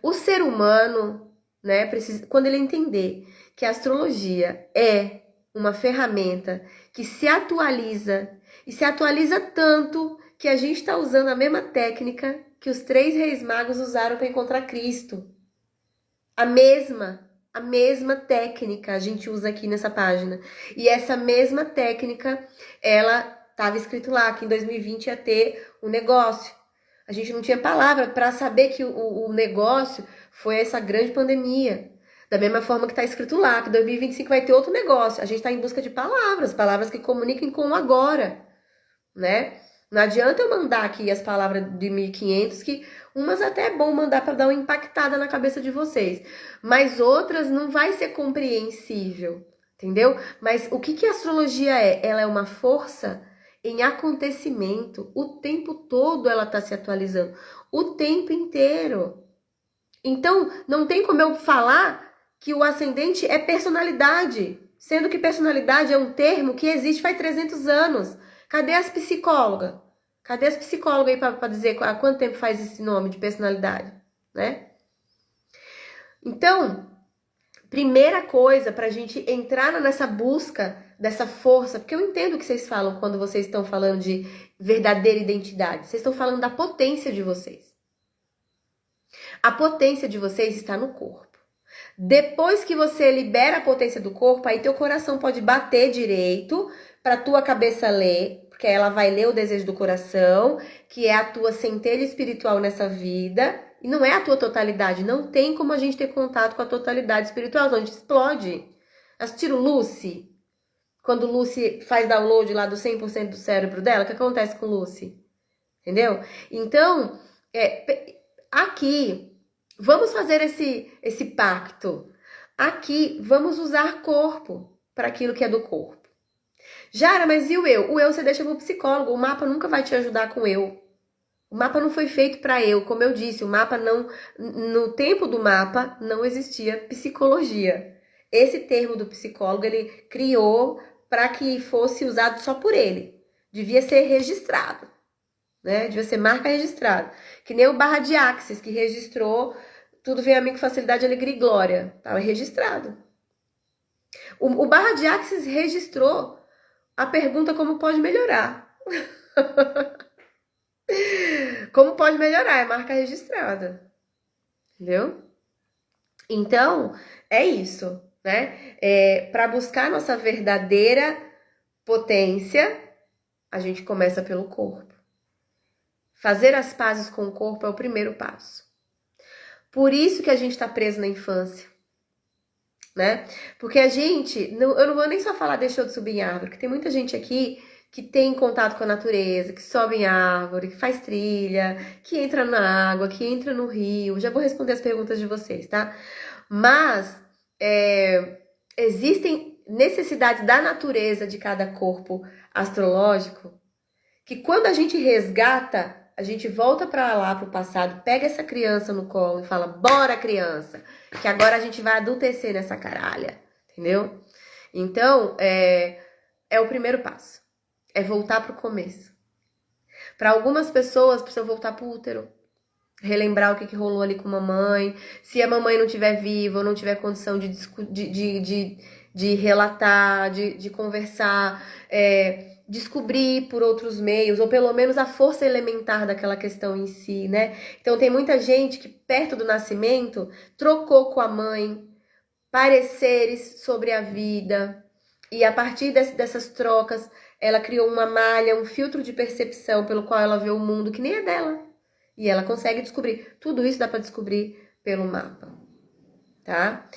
O ser humano, né, precisa, quando ele entender que a astrologia é uma ferramenta que se atualiza, e se atualiza tanto que a gente está usando a mesma técnica que os 3 reis magos usaram para encontrar Cristo. A mesma técnica a gente usa aqui nessa página. E essa mesma técnica, ela estava escrito lá que em 2020 ia ter um negócio. A gente não tinha palavra para saber que o negócio foi essa grande pandemia. Da mesma forma que está escrito lá, que em 2025 vai ter outro negócio. A gente está em busca de palavras, palavras que comuniquem com o agora, né? Não adianta eu mandar aqui as palavras de 1500, que umas até é bom mandar para dar uma impactada na cabeça de vocês, mas outras não vai ser compreensível, entendeu? Mas o que a astrologia é? Ela é uma força em acontecimento. O tempo todo ela está se atualizando, o tempo inteiro. Então, não tem como eu falar que o ascendente é personalidade, sendo que personalidade é um termo que existe faz 300 anos. Cadê as psicólogas? Cadê as psicólogas aí para dizer há quanto tempo faz esse nome de personalidade, né? Então, primeira coisa para a gente entrar nessa busca dessa força, porque eu entendo o que vocês falam quando vocês estão falando de verdadeira identidade. Vocês estão falando da potência de vocês. A potência de vocês está no corpo. Depois que você libera a potência do corpo, aí teu coração pode bater direito para tua cabeça ler, porque ela vai ler o desejo do coração, que é a tua centelha espiritual nessa vida, e não é a tua totalidade. Não tem como a gente ter contato com a totalidade espiritual, senão a gente explode. Assistiram Lucy? Quando Lucy faz download lá do 100% do cérebro dela, o que acontece com Lucy? Entendeu? Então, aqui, vamos fazer esse pacto. Aqui, vamos usar corpo para aquilo que é do corpo. Jara, mas e o eu? O eu você deixa pro psicólogo. O mapa nunca vai te ajudar com eu. O mapa não foi feito para eu. Como eu disse, o mapa não... No tempo do mapa, não existia psicologia. Esse termo do psicólogo, ele criou para que fosse usado só por ele. Devia ser registrado, né? Devia ser marca registrada. Que nem o Barra de Axis, que registrou Tudo Vem a Mim com Facilidade, Alegria e Glória. Estava registrado. O Barra de Axis registrou a pergunta como pode melhorar. Como pode melhorar? É marca registrada. entendeu? Então, é isso, né? Para buscar nossa verdadeira potência, a gente começa pelo corpo. Fazer as pazes com o corpo é o primeiro passo. Por isso que a gente está preso na infância, né? Porque a gente, eu não vou nem só falar deixou de subir em árvore, porque tem muita gente aqui que tem contato com a natureza, que sobe em árvore, que faz trilha, que entra na água, que entra no rio. Já vou responder as perguntas de vocês, tá? Mas existem necessidades da natureza de cada corpo astrológico que quando a gente resgata, a gente volta para lá, pro passado, pega essa criança no colo e fala, bora criança, que agora a gente vai adultecer nessa caralha, entendeu? Então, é o primeiro passo, é voltar pro começo. Para algumas pessoas, precisa voltar pro útero, relembrar o que rolou ali com a mamãe, se a mamãe não estiver viva ou não tiver condição de relatar, de conversar, descobrir por outros meios, ou pelo menos a força elementar daquela questão em si, né? Então tem muita gente que perto do nascimento trocou com a mãe pareceres sobre a vida, e a partir dessas trocas ela criou uma malha, um filtro de percepção pelo qual ela vê o mundo que nem é dela. E ela consegue descobrir. Tudo isso dá para descobrir pelo mapa, tá?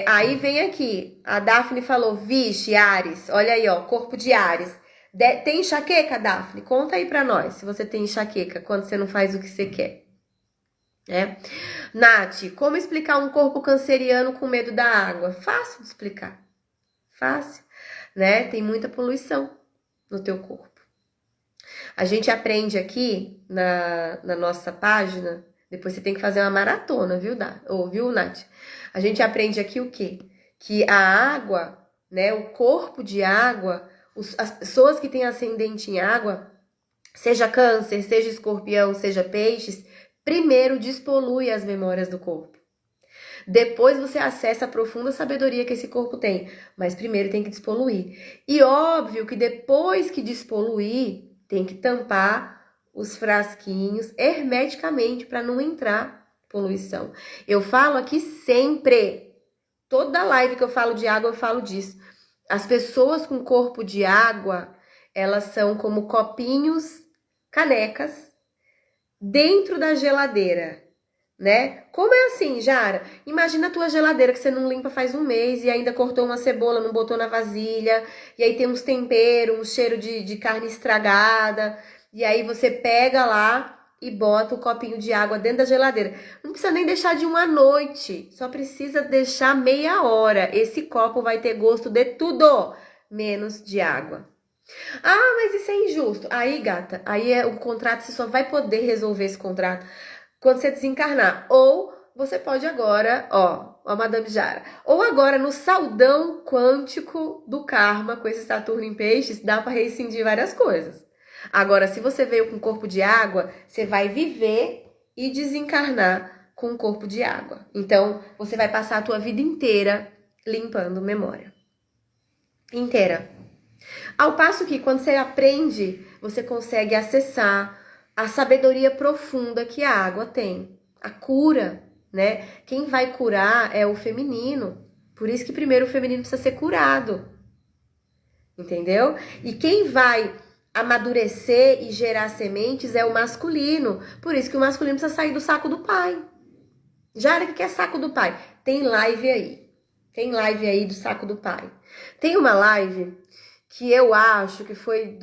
Aí vem aqui, a Daphne falou, vixe, Áries, olha aí, ó, corpo de Áries. Tem enxaqueca, Daphne? Conta aí pra nós, se você tem enxaqueca, quando você não faz o que você quer. Nath, como explicar um corpo canceriano com medo da água? Fácil de explicar. Fácil, né? Tem muita poluição no teu corpo. A gente aprende aqui na nossa página, depois você tem que fazer uma maratona, viu, Nath? A gente aprende aqui o quê? Que a água, né, o corpo de água, as pessoas que têm ascendente em água, seja câncer, seja escorpião, seja peixes, primeiro despolui as memórias do corpo. Depois você acessa a profunda sabedoria que esse corpo tem, mas primeiro tem que despoluir. E óbvio que depois que despoluir, tem que tampar os frasquinhos hermeticamente para não entrar poluição. Eu falo aqui sempre, toda live que eu falo de água, eu falo disso. As pessoas com corpo de água, elas são como copinhos, canecas, dentro da geladeira, né? Como é assim, Jara? Imagina a tua geladeira que você não limpa faz um mês e ainda cortou uma cebola, não botou na vasilha, e aí tem uns temperos, um cheiro de carne estragada, e aí você pega lá e bota o copinho de água dentro da geladeira. Não precisa nem deixar de uma noite, só precisa deixar meia hora. Esse copo vai ter gosto de tudo, menos de água. Ah, mas isso é injusto. Aí, gata, aí o contrato, você só vai poder resolver esse contrato quando você desencarnar. Ou você pode agora, ó, Madame Jara, ou agora no saldão quântico do karma, com esse Saturno em peixes, dá para rescindir várias coisas. Agora, se você veio com corpo de água, você vai viver e desencarnar com um corpo de água. Então, você vai passar a tua vida inteira limpando memória. Inteira. Ao passo que quando você aprende, você consegue acessar a sabedoria profunda que a água tem. A cura, né? Quem vai curar é o feminino. Por isso que primeiro o feminino precisa ser curado. Entendeu? E quem vai amadurecer e gerar sementes é o masculino. Por isso que o masculino precisa sair do saco do pai. Jara, o que é saco do pai? Tem live aí. Tem live aí do saco do pai. Tem uma live que eu acho que foi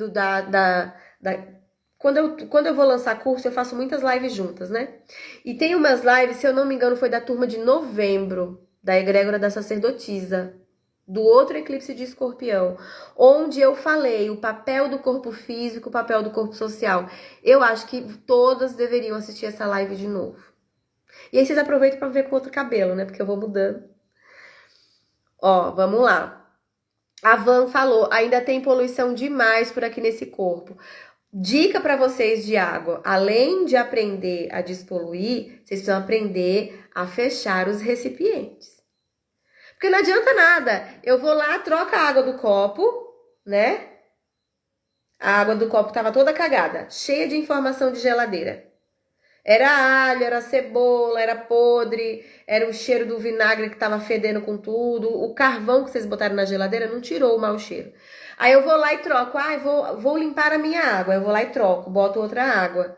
quando eu vou lançar curso, eu faço muitas lives juntas, né? E tem umas lives, se eu não me engano, foi da turma de novembro, da egrégora da sacerdotisa, do outro eclipse de escorpião, onde eu falei o papel do corpo físico, o papel do corpo social. Eu acho que todas deveriam assistir essa live de novo. E aí vocês aproveitam para ver com outro cabelo, né? Porque eu vou mudando. Ó, vamos lá. A Van falou, ainda tem poluição demais por aqui nesse corpo. Dica para vocês de água, além de aprender a despoluir, vocês precisam aprender a fechar os recipientes. Porque não adianta nada, eu vou lá, troco a água do copo, né? A água do copo tava toda cagada, cheia de informação de geladeira. Era alho, era cebola, era podre, era o cheiro do vinagre que tava fedendo com tudo. O carvão que vocês botaram na geladeira não tirou o mau cheiro. Aí eu vou lá e troco. Ah, vou limpar a minha água. Eu vou lá e troco, boto outra água.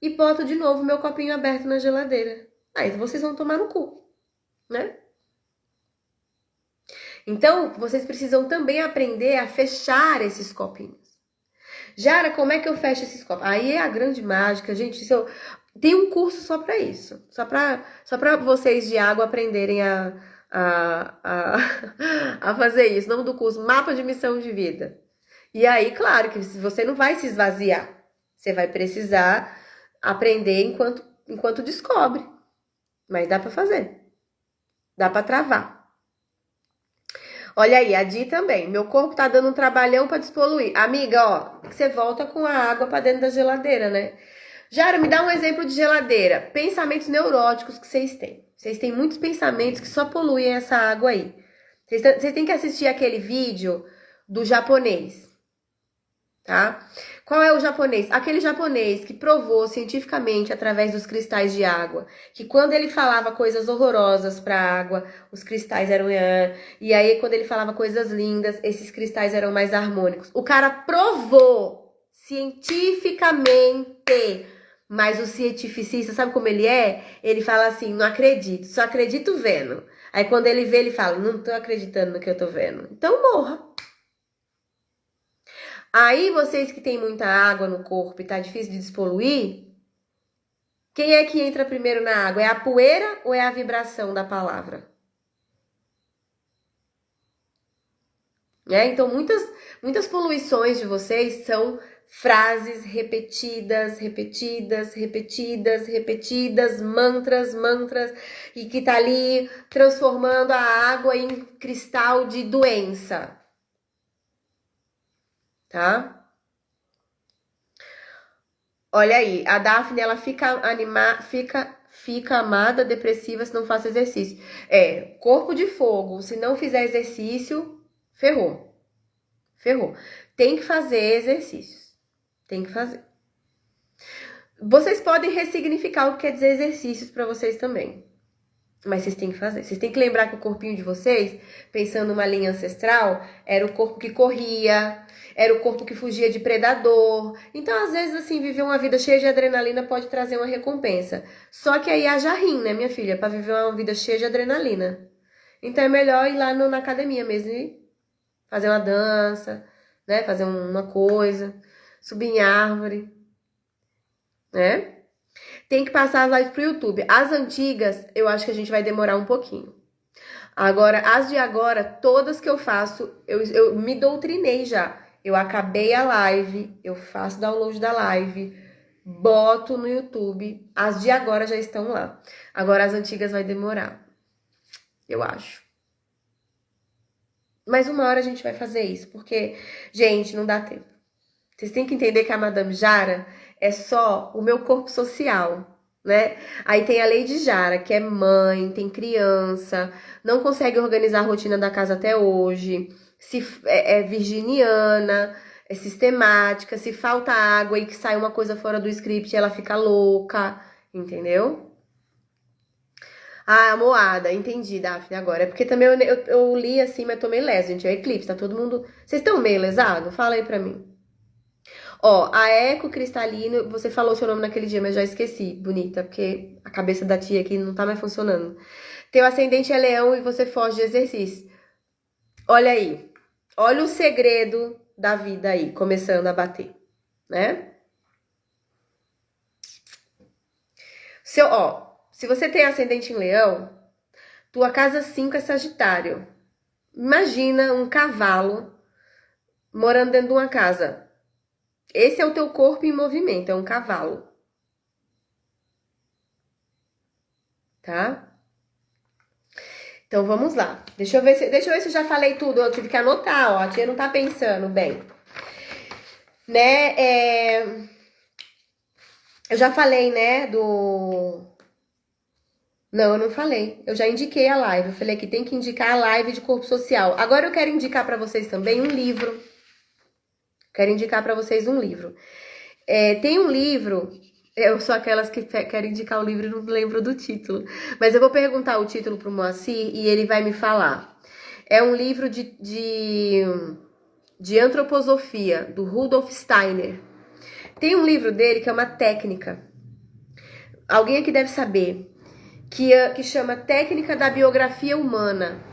E boto de novo meu copinho aberto na geladeira. Aí vocês vão tomar no cu, né? Então, vocês precisam também aprender a fechar esses copinhos. Jara, como é que eu fecho esses copos? Aí é a grande mágica, gente. Tem um curso só para isso. Só para vocês de água aprenderem a fazer isso. O nome do curso, Mapa de Missão de Vida. E aí, claro, que você não vai se esvaziar. Você vai precisar aprender enquanto descobre. Mas dá para fazer. Dá para travar. Olha aí, a Di também. Meu corpo tá dando um trabalhão pra despoluir. Amiga, ó, você volta com a água pra dentro da geladeira, né? Jara, me dá um exemplo de geladeira. Pensamentos neuróticos que vocês têm. Vocês têm muitos pensamentos que só poluem essa água aí. Vocês têm que assistir aquele vídeo do japonês, tá? Qual é o japonês? Aquele japonês que provou cientificamente através dos cristais de água, que quando ele falava coisas horrorosas para a água, os cristais eram e aí quando ele falava coisas lindas, esses cristais eram mais harmônicos. O cara provou cientificamente, mas o cientificista, sabe como ele é? Ele fala assim, não acredito, só acredito vendo. Aí quando ele vê, ele fala, não tô acreditando no que eu tô vendo. Então morra. Aí, vocês que têm muita água no corpo e tá difícil de despoluir, quem é que entra primeiro na água? É a poeira ou é a vibração da palavra? Então, muitas poluições de vocês são frases repetidas, mantras, e que tá ali transformando a água em cristal de doença. Tá? Olha aí, a Daphne, ela fica amada, depressiva se não faz exercício. Corpo de fogo, se não fizer exercício, ferrou. Tem que fazer exercícios. Tem que fazer. Vocês podem ressignificar o que quer dizer exercícios para vocês também. Mas vocês têm que fazer. Vocês têm que lembrar que o corpinho de vocês, pensando numa linha ancestral, era o corpo que corria, era o corpo que fugia de predador. Então, às vezes, assim, viver uma vida cheia de adrenalina pode trazer uma recompensa. Só que aí haja rim, né, minha filha? Pra viver uma vida cheia de adrenalina. Então, é melhor ir lá na academia mesmo e fazer uma dança, né? Fazer uma coisa, subir em árvore, né? Tem que passar as lives pro YouTube. As antigas, eu acho que a gente vai demorar um pouquinho. Agora, as de agora, todas que eu faço, eu me doutrinei já. Eu acabei a live, eu faço download da live, boto no YouTube. As de agora já estão lá. Agora, as antigas vai demorar. Eu acho. Mas uma hora a gente vai fazer isso, porque, gente, não dá tempo. Vocês têm que entender que a Madame Jara é só o meu corpo social, né? Aí tem a Lady Jara, que é mãe, tem criança, não consegue organizar a rotina da casa até hoje, é virginiana, é sistemática, se falta água e que sai uma coisa fora do script, ela fica louca, entendeu? Ah, moada, entendi, Daphne, agora. É porque também eu li assim, mas tô meio lesa, gente. É eclipse, tá todo mundo... Vocês estão meio lesados? Fala aí pra mim. Ó, a Eco Cristalino, você falou seu nome naquele dia, mas já esqueci, bonita, porque a cabeça da tia aqui não tá mais funcionando. Teu ascendente é leão e você foge de exercício. Olha aí, olha o segredo da vida aí, começando a bater, né? Se você tem ascendente em leão, tua casa 5 é Sagitário. Imagina um cavalo morando dentro de uma casa. Esse é o teu corpo em movimento, é um cavalo. Tá? Então, vamos lá. Deixa eu ver se eu já falei tudo. Eu tive que anotar, ó. A tia não tá pensando bem. Né? Eu já falei, né, Não, eu não falei. Eu já indiquei a live. Eu falei que tem que indicar a live de corpo social. Agora eu quero indicar pra vocês também um livro. Quero indicar pra vocês um livro. Tem um livro Eu sou aquelas que querem indicar o livro e não lembro do título. Mas eu vou perguntar o título pro Moacir e ele vai me falar. É um livro de antroposofia, do Rudolf Steiner. Tem um livro dele que é uma técnica. Alguém aqui deve saber. Que chama Técnica da Biografia Humana.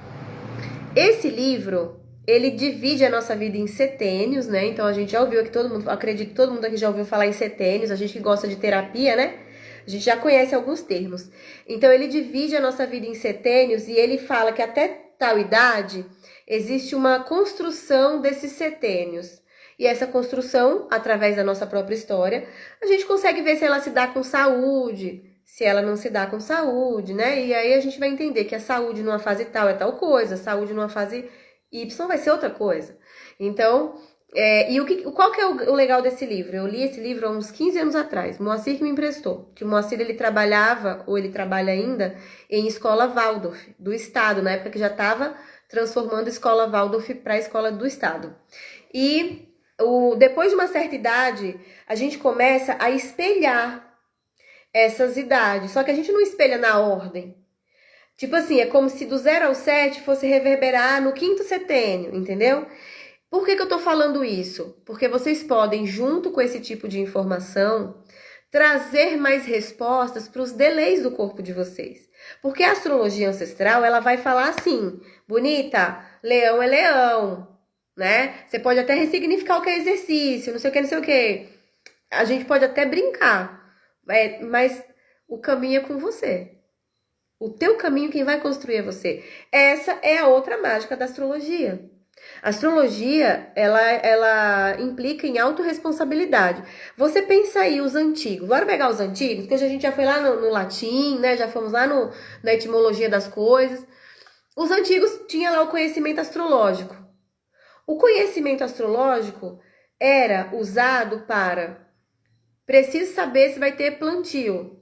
Esse livro, ele divide a nossa vida em setênios, né? Então a gente já ouviu aqui, acredito que todo mundo aqui já ouviu falar em setênios, a gente que gosta de terapia, né? A gente já conhece alguns termos. Então ele divide a nossa vida em setênios e ele fala que até tal idade existe uma construção desses setênios. E essa construção, através da nossa própria história, a gente consegue ver se ela se dá com saúde, se ela não se dá com saúde, né? E aí a gente vai entender que a saúde numa fase tal é tal coisa, a saúde numa fase Y vai ser outra coisa. Então, qual que é o legal desse livro? Eu li esse livro há uns 15 anos atrás, o Moacir que me emprestou. Que o Moacir, ele trabalhava, ou ele trabalha ainda, em escola Waldorf, do Estado, na época que já estava transformando a escola Waldorf para a escola do Estado. E depois de uma certa idade, a gente começa a espelhar essas idades, só que a gente não espelha na ordem. Tipo assim, é como se do 0 ao 7 fosse reverberar no 5º setênio, entendeu? Por que eu tô falando isso? Porque vocês podem, junto com esse tipo de informação, trazer mais respostas para os delays do corpo de vocês. Porque a astrologia ancestral, ela vai falar assim, bonita, leão é leão, né? Você pode até ressignificar o que é exercício, não sei o que, não sei o que. A gente pode até brincar. Mas o caminho é com você. O teu caminho, quem vai construir é você. Essa é a outra mágica da astrologia. A astrologia, ela implica em autorresponsabilidade. Você pensa aí os antigos. Bora pegar os antigos, porque a gente já foi lá no latim, né? Já fomos lá na etimologia das coisas. Os antigos tinham lá o conhecimento astrológico. O conhecimento astrológico era usado para... Preciso saber se vai ter plantio.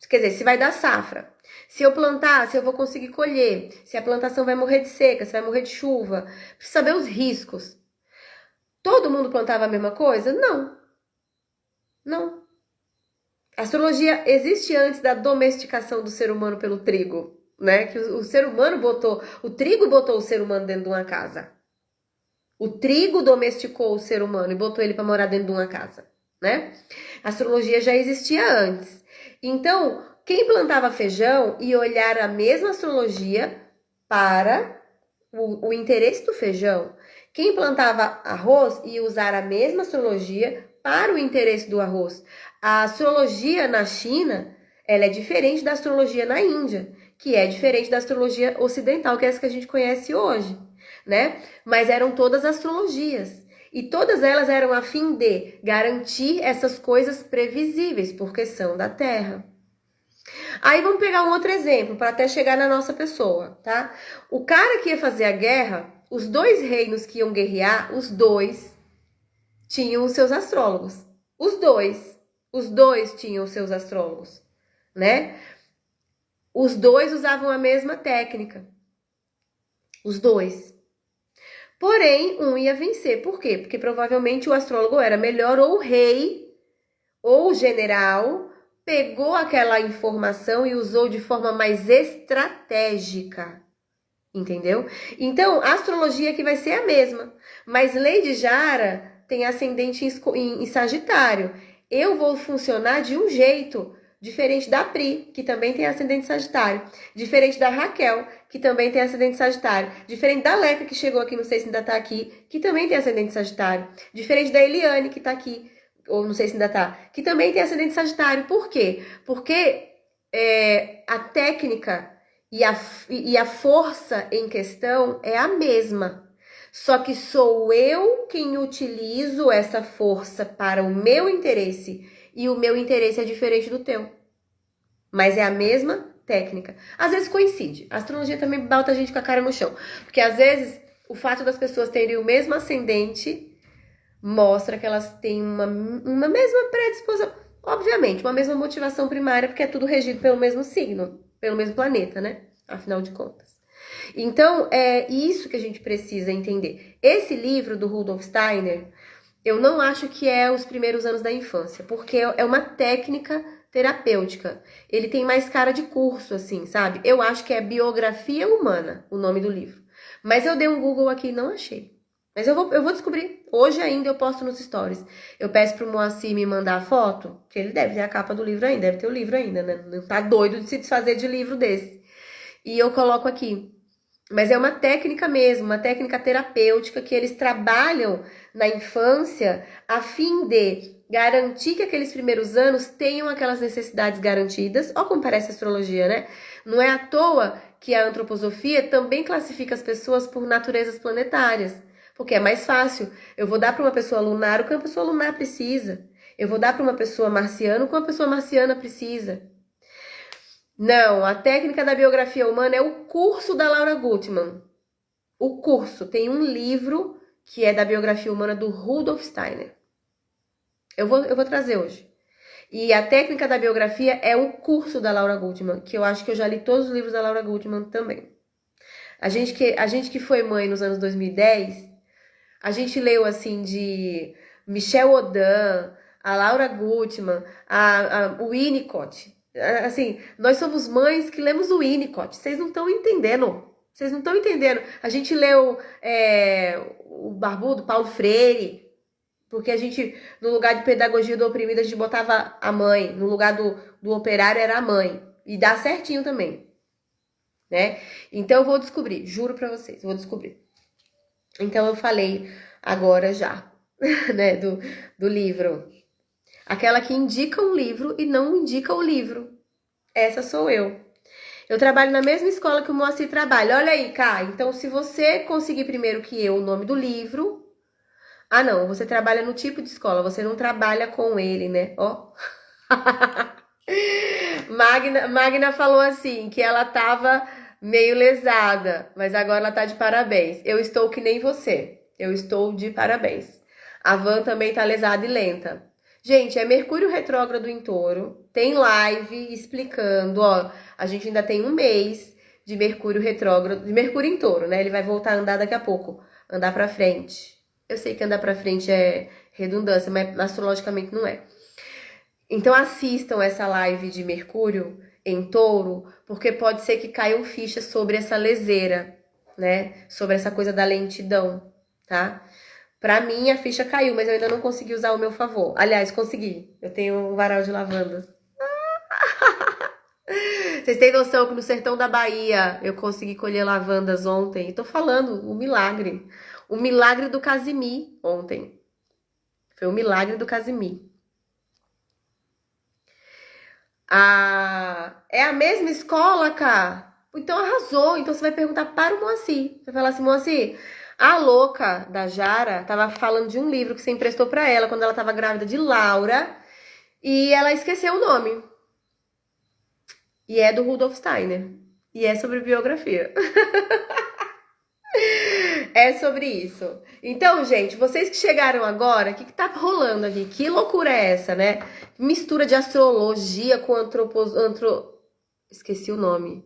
Quer dizer, se vai dar safra. Se eu plantar, se eu vou conseguir colher. Se a plantação vai morrer de seca, se vai morrer de chuva. Preciso saber os riscos. Todo mundo plantava a mesma coisa? Não. Não. A astrologia existe antes da domesticação do ser humano pelo trigo, né? Que o ser humano o trigo botou o ser humano dentro de uma casa. O trigo domesticou o ser humano e botou ele para morar dentro de uma casa, né? A astrologia já existia antes. Então, quem plantava feijão ia olhar a mesma astrologia para o interesse do feijão. Quem plantava arroz ia usar a mesma astrologia para o interesse do arroz. A astrologia na China, ela é diferente da astrologia na Índia, que é diferente da astrologia ocidental, que é essa que a gente conhece hoje, né? Mas eram todas astrologias. E todas elas eram a fim de garantir essas coisas previsíveis, porque são da Terra. Aí vamos pegar um outro exemplo, para até chegar na nossa pessoa, tá? O cara que ia fazer a guerra, os 2 reinos que iam guerrear, os 2 tinham os seus astrólogos. Os dois tinham os seus astrólogos, né? Os 2 usavam a mesma técnica. Os 2. Porém, um ia vencer. Por quê? Porque provavelmente o astrólogo era melhor, ou o rei, ou o general, pegou aquela informação e usou de forma mais estratégica. Entendeu? Então, a astrologia aqui vai ser a mesma. Mas Lady Jara tem ascendente em Sagitário. Eu vou funcionar de um jeito diferente da Pri, que também tem ascendente Sagitário. Diferente da Raquel, que também tem ascendente Sagitário. Diferente da Leca, que chegou aqui, não sei se ainda tá aqui, que também tem ascendente Sagitário. Diferente da Eliane, que tá aqui, ou não sei se ainda tá, que também tem ascendente Sagitário. Por quê? Porque a técnica e a força em questão é a mesma. Só que sou eu quem utilizo essa força para o meu interesse. E o meu interesse é diferente do teu. Mas é a mesma técnica. Às vezes coincide. A astrologia também bota a gente com a cara no chão. Porque às vezes o fato das pessoas terem o mesmo ascendente mostra que elas têm uma mesma predisposição. Obviamente, uma mesma motivação primária, porque é tudo regido pelo mesmo signo, pelo mesmo planeta, né? Afinal de contas. Então, é isso que a gente precisa entender. Esse livro do Rudolf Steiner, Eu não acho que é os primeiros anos da infância, porque é uma técnica terapêutica. Ele tem mais cara de curso, assim, sabe? Eu acho que é Biografia Humana, o nome do livro. Mas eu dei um Google aqui e não achei. Mas eu vou descobrir. Hoje ainda eu posto nos stories. Eu peço pro Moacir me mandar a foto, que ele deve ter a capa do livro ainda, deve ter o livro ainda, né? Não tá doido de se desfazer de livro desse. E eu coloco aqui. Mas é uma técnica mesmo, uma técnica terapêutica que eles trabalham na infância a fim de garantir que aqueles primeiros anos tenham aquelas necessidades garantidas. Ó como parece a astrologia, né? Não é à toa que a antroposofia também classifica as pessoas por naturezas planetárias. Porque é mais fácil. Eu vou dar para uma pessoa lunar o que uma pessoa lunar precisa. Eu vou dar para uma pessoa marciana o que uma pessoa marciana precisa. Não, a técnica da biografia humana é o curso da Laura Gutman. O curso. Tem um livro que é da biografia humana do Rudolf Steiner. Eu vou trazer hoje. E a técnica da biografia é o curso da Laura Gutman, que eu acho que eu já li todos os livros da Laura Gutman também. A gente que foi mãe nos anos 2010, a gente leu assim de Michel Odan, a Laura Gutman, o Winnicott. Assim, nós somos mães que lemos o Winnicott. Vocês não estão entendendo. Vocês não estão entendendo. A gente leu o Barbudo, Paulo Freire, porque a gente, no lugar de pedagogia do oprimido, a gente botava a mãe. No lugar do operário era a mãe. E dá certinho também, né? Então eu vou descobrir, juro pra vocês, vou descobrir. Então eu falei agora já, né, do livro. Aquela que indica um livro e não indica o livro. Essa sou eu. Eu trabalho na mesma escola que o Moacir trabalha. Olha aí, Cá. Então, se você conseguir primeiro que eu o nome do livro... Ah, não. Você trabalha no tipo de escola. Você não trabalha com ele, né? Ó. Magna falou assim, que ela tava meio lesada. Mas agora ela tá de parabéns. Eu estou que nem você. Eu estou de parabéns. A Van também tá lesada e lenta. Gente, é Mercúrio retrógrado em Touro, tem live explicando, ó, a gente ainda tem um mês de Mercúrio retrógrado, de Mercúrio em Touro, né? Ele vai voltar a andar daqui a pouco, andar pra frente. Eu sei que andar pra frente é redundância, mas astrologicamente não é. Então assistam essa live de Mercúrio em Touro, porque pode ser que caiam fichas sobre essa leseira, né? Sobre essa coisa da lentidão, tá? Pra mim, a ficha caiu, mas eu ainda não consegui usar ao meu favor. Aliás, consegui. Eu tenho um varal de lavandas. Vocês têm noção que no sertão da Bahia eu consegui colher lavandas ontem? E tô falando, o milagre. O milagre do Casimir ontem. Foi o milagre do Casimir. É a mesma escola, cara? Então arrasou. Então você vai perguntar para o Moacir. Você vai falar assim, Moacir... A louca da Jara tava falando de um livro que você emprestou pra ela quando ela tava grávida de Laura e ela esqueceu o nome. E é do Rudolf Steiner. E é sobre biografia. É sobre isso. Então, gente, vocês que chegaram agora, o que tá rolando aqui? Que loucura é essa, né? Mistura de astrologia com Esqueci o nome.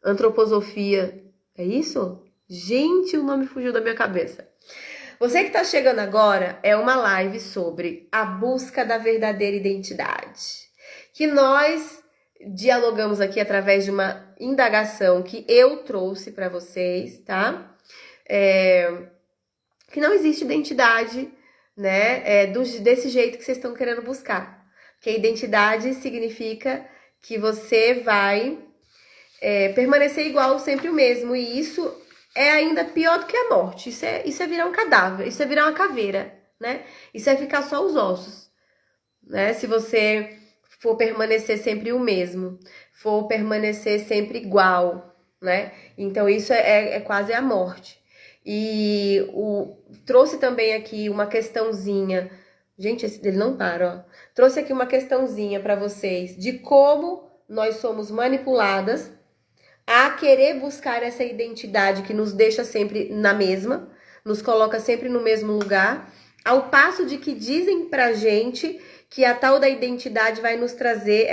Antroposofia. É isso? Gente, o nome fugiu da minha cabeça. Você que tá chegando agora, é uma live sobre a busca da verdadeira identidade. Que nós dialogamos aqui através de uma indagação que eu trouxe para vocês, tá? Que não existe identidade, né? Desse jeito que vocês estão querendo buscar. Que a identidade significa que você vai permanecer igual, sempre o mesmo. E isso é ainda pior do que a morte. Isso é virar um cadáver, isso é virar uma caveira, né? Isso é ficar só os ossos, né? Se você for permanecer sempre o mesmo, for permanecer sempre igual, né? Então isso é quase a morte. E trouxe também aqui uma questãozinha. Gente, esse dele não para, ó. Trouxe aqui uma questãozinha para vocês de como nós somos manipuladas a querer buscar essa identidade que nos deixa sempre na mesma, nos coloca sempre no mesmo lugar, ao passo de que dizem pra gente que a tal da identidade vai nos trazer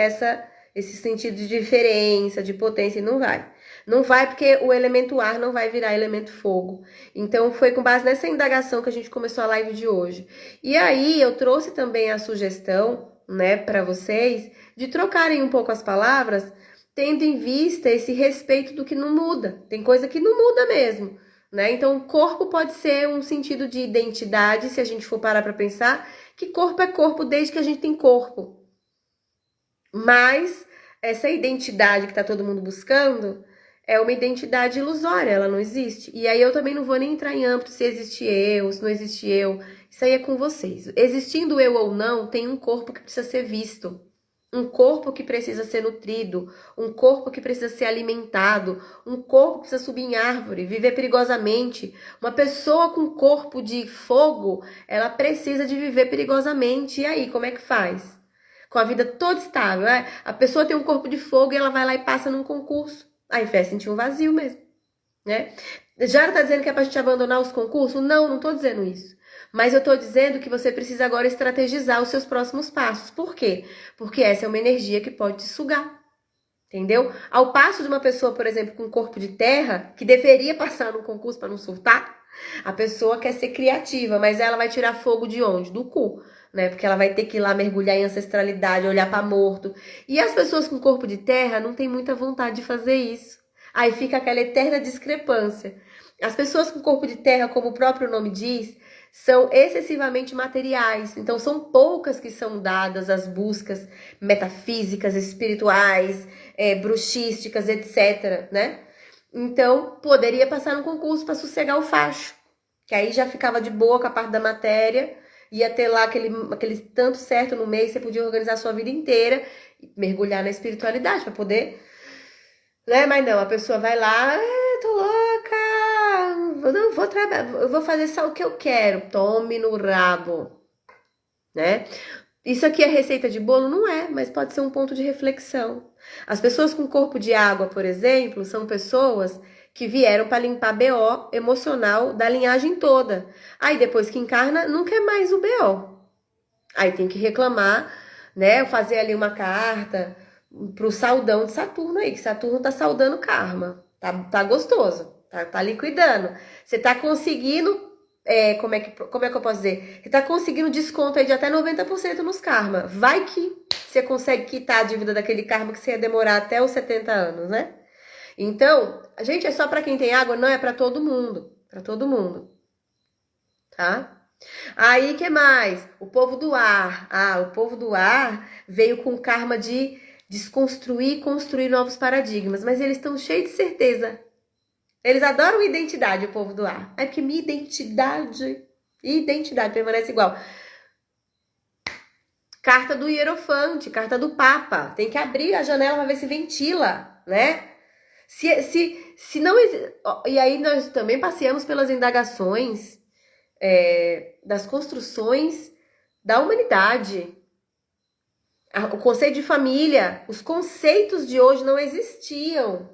esse sentido de diferença, de potência, e não vai. Não vai porque o elemento ar não vai virar elemento fogo. Então foi com base nessa indagação que a gente começou a live de hoje. E aí eu trouxe também a sugestão, né, para vocês de trocarem um pouco as palavras, tendo em vista esse respeito do que não muda. Tem coisa que não muda mesmo, né? Então corpo pode ser um sentido de identidade, se a gente for parar para pensar, que corpo é corpo desde que a gente tem corpo. Mas essa identidade que tá todo mundo buscando é uma identidade ilusória, ela não existe. E aí eu também não vou nem entrar em âmbito se existe eu, se não existe eu. Isso aí é com vocês. Existindo eu ou não, tem um corpo que precisa ser visto. Um corpo que precisa ser nutrido, um corpo que precisa ser alimentado, um corpo que precisa subir em árvore, viver perigosamente. Uma pessoa com corpo de fogo, ela precisa de viver perigosamente. E aí, como é que faz? Com a vida toda estável, né? A pessoa tem um corpo de fogo e ela vai lá e passa num concurso. Aí vai sentir um vazio mesmo, né? Já tá dizendo que é pra gente abandonar os concursos? Não, não tô dizendo isso. Mas eu tô dizendo que você precisa agora estrategizar os seus próximos passos. Por quê? Porque essa é uma energia que pode te sugar. Entendeu? Ao passo de uma pessoa, por exemplo, com um corpo de terra, que deveria passar no concurso para não surtar, a pessoa quer ser criativa, mas ela vai tirar fogo de onde? Do cu, né? Porque ela vai ter que ir lá mergulhar em ancestralidade, olhar para morto. E as pessoas com corpo de terra não têm muita vontade de fazer isso. Aí fica aquela eterna discrepância. As pessoas com corpo de terra, como o próprio nome diz, são excessivamente materiais. Então são poucas que são dadas às buscas metafísicas, espirituais, bruxísticas, etc, né? Então, poderia passar no concurso para sossegar o facho, que aí já ficava de boa com a parte da matéria, ia ter lá aquele tanto certo no mês, você podia organizar a sua vida inteira, mergulhar na espiritualidade para poder, né? Mas não, a pessoa vai lá, tô louca, não vou trabalhar, eu vou fazer só o que eu quero, tome no rabo, né? Isso aqui é receita de bolo? Não é, mas pode ser um ponto de reflexão. As pessoas com corpo de água, por exemplo, são pessoas que vieram para limpar BO emocional da linhagem toda. Aí depois que encarna, não quer mais o BO. Aí tem que reclamar, né? Fazer ali uma carta pro saudão de Saturno aí, que Saturno tá saudando karma. Tá gostoso, tá liquidando. Você tá conseguindo como é que eu posso dizer? Você tá conseguindo desconto aí de até 90% nos karma. Vai que você consegue quitar a dívida daquele karma que você ia demorar até os 70 anos, né? Então, gente, é só para quem tem água, não é para todo mundo. Para todo mundo. Tá? Aí, que mais? O povo do ar. O povo do ar veio com karma de desconstruir e construir novos paradigmas. Mas eles estão cheios de certeza. Eles adoram identidade, o povo do ar. É que minha identidade permanece igual. Carta do Hierofante, carta do Papa. Tem que abrir a janela para ver se ventila, né? Se não existe... E aí nós também passeamos pelas indagações das construções da humanidade. O conceito de família, os conceitos de hoje não existiam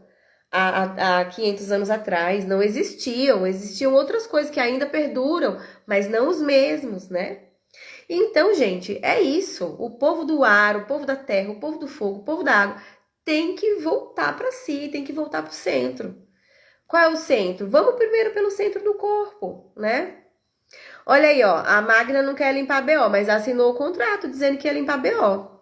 há 500 anos atrás, não existiam. Existiam outras coisas que ainda perduram, mas não os mesmos, né? Então, gente, é isso. O povo do ar, o povo da terra, o povo do fogo, o povo da água tem que voltar para si, tem que voltar para o centro. Qual é o centro? Vamos primeiro pelo centro do corpo, né? Olha aí, ó, a Magna não quer limpar BO, mas assinou o contrato dizendo que ia limpar BO.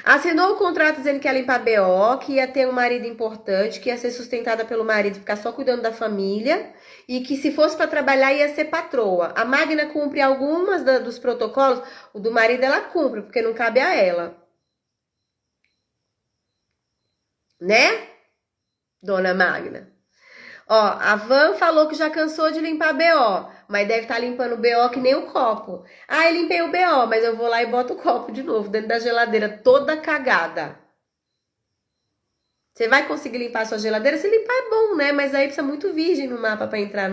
Assinou o contrato dizendo que ia limpar BO, que ia ter um marido importante, que ia ser sustentada pelo marido, ficar só cuidando da família, e que se fosse para trabalhar ia ser patroa. A Magna cumpre algumas dos protocolos, o do marido ela cumpre, porque não cabe a ela. Né, dona Magna? Ó, a Van falou que já cansou de limpar BO, mas deve estar limpando o BO que nem o copo. Eu limpei o BO, mas eu vou lá e boto o copo de novo dentro da geladeira, toda cagada. Você vai conseguir limpar a sua geladeira? Se limpar é bom, né? Mas aí precisa muito virgem no mapa para entrar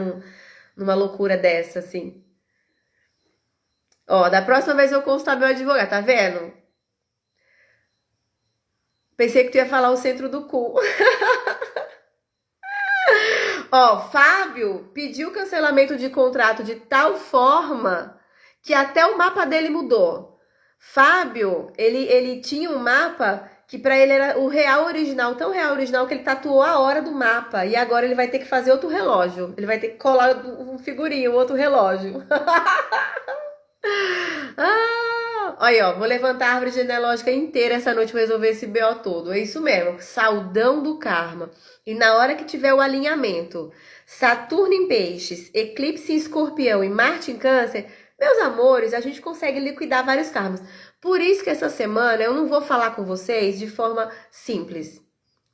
numa loucura dessa, assim. Ó, da próxima vez eu consultar meu advogado, tá vendo? Pensei que tu ia falar o centro do cu. Ó, Fábio pediu cancelamento de contrato de tal forma que até o mapa dele mudou. Fábio, ele tinha um mapa que pra ele era o real original, tão real original que ele tatuou a hora do mapa. E agora ele vai ter que fazer outro relógio. Ele vai ter que colar um figurinho, outro relógio. Olha, ó, vou levantar a árvore genealógica inteira essa noite pra resolver esse BO todo. É isso mesmo, saudão do karma. E na hora que tiver o alinhamento, Saturno em Peixes, Eclipse em Escorpião e Marte em Câncer, meus amores, a gente consegue liquidar vários karmas. Por isso que essa semana eu não vou falar com vocês de forma simples,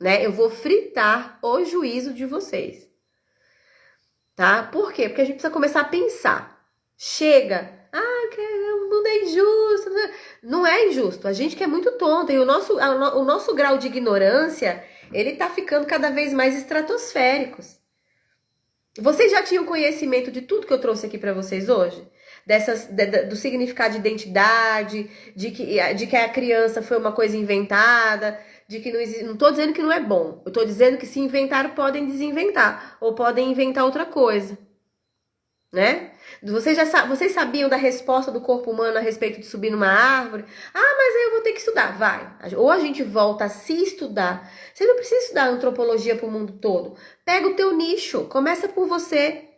né? Eu vou fritar o juízo de vocês, tá? Por quê? Porque a gente precisa começar a pensar. Chega! O mundo é injusto. Não é injusto. A gente que é muito tonta. E o nosso grau de ignorância, ele tá ficando cada vez mais estratosféricos. Vocês já tinham conhecimento de tudo que eu trouxe aqui pra vocês hoje? Do significado de identidade, de que a criança foi uma coisa inventada, de que não existe. Não tô dizendo que não é bom. Eu tô dizendo que se inventaram, podem desinventar. Ou podem inventar outra coisa. Né? Vocês sabiam da resposta do corpo humano a respeito de subir numa árvore? Ah, mas aí eu vou ter que estudar. Vai. Ou a gente volta a se estudar. Você não precisa estudar antropologia para o mundo todo. Pega o teu nicho. Começa por você.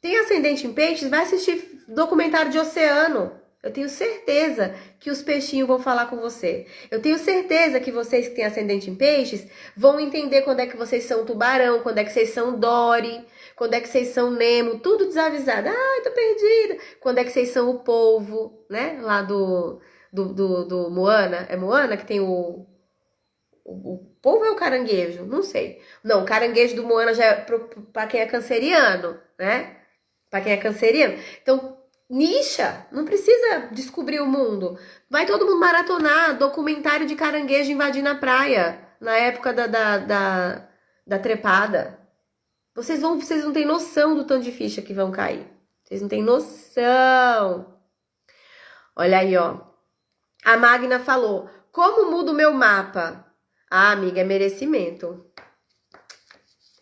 Tem ascendente em peixes? Vai assistir documentário de oceano. Eu tenho certeza que os peixinhos vão falar com você. Eu tenho certeza que vocês que têm ascendente em peixes vão entender quando é que vocês são tubarão, quando é que vocês são Dory, quando é que vocês são Nemo, tudo desavisado. Ai, tô perdida. Quando é que vocês são o polvo, né? Lá do Moana. É Moana que tem o polvo é o caranguejo? Não sei. Não, o caranguejo do Moana já é pra quem é canceriano, né? Pra quem é canceriano. Então, nicha, não precisa descobrir o mundo. Vai todo mundo maratonar documentário de caranguejo invadindo a praia na época da trepada. Vocês não têm noção do tanto de ficha que vão cair. Vocês não têm noção. Olha aí, ó. A Magna falou: como muda o meu mapa? Ah, amiga, é merecimento.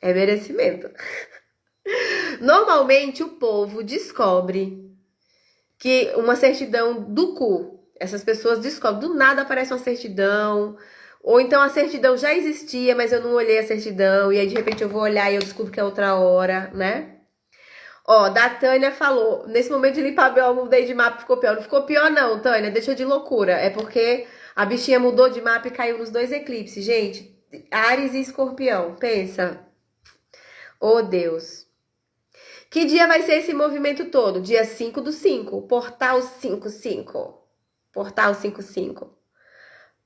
É merecimento. Normalmente o povo descobre que uma certidão do cu. Essas pessoas descobrem, do nada aparece uma certidão, ou então a certidão já existia, mas eu não olhei a certidão, e aí de repente eu vou olhar e eu descubro que é outra hora, né? Ó, da Tânia falou, nesse momento de limpar eu mudei de mapa, ficou pior. Não ficou pior não, Tânia, deixa de loucura. É porque a bichinha mudou de mapa e caiu nos dois eclipses, gente. Áries e Escorpião, pensa. Oh, Deus. Que dia vai ser esse movimento todo? Dia 5/5, Portal 55. Portal 55.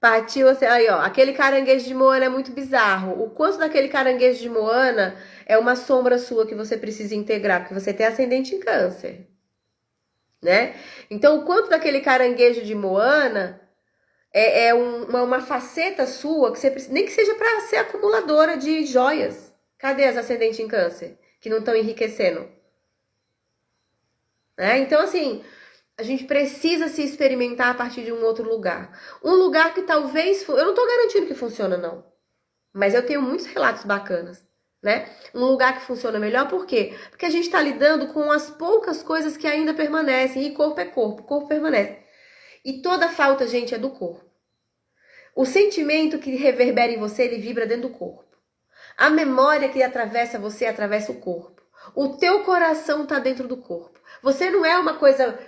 Partiu assim, aí ó, aquele caranguejo de Moana é muito bizarro. O quanto daquele caranguejo de Moana é uma sombra sua que você precisa integrar, porque você tem ascendente em Câncer, né? Então, o quanto daquele caranguejo de Moana é uma faceta sua que você precisa, nem que seja para ser acumuladora de joias. Cadê as ascendentes em Câncer que não estão enriquecendo? Né? Então, assim, a gente precisa se experimentar a partir de um outro lugar. Um lugar que talvez... Eu não tô garantindo que funciona, não. Mas eu tenho muitos relatos bacanas, né? Um lugar que funciona melhor, por quê? Porque a gente tá lidando com as poucas coisas que ainda permanecem. E corpo é corpo, corpo permanece. E toda falta, gente, é do corpo. O sentimento que reverbera em você, ele vibra dentro do corpo. A memória que atravessa você, atravessa o corpo. O teu coração tá dentro do corpo. Você não é uma coisa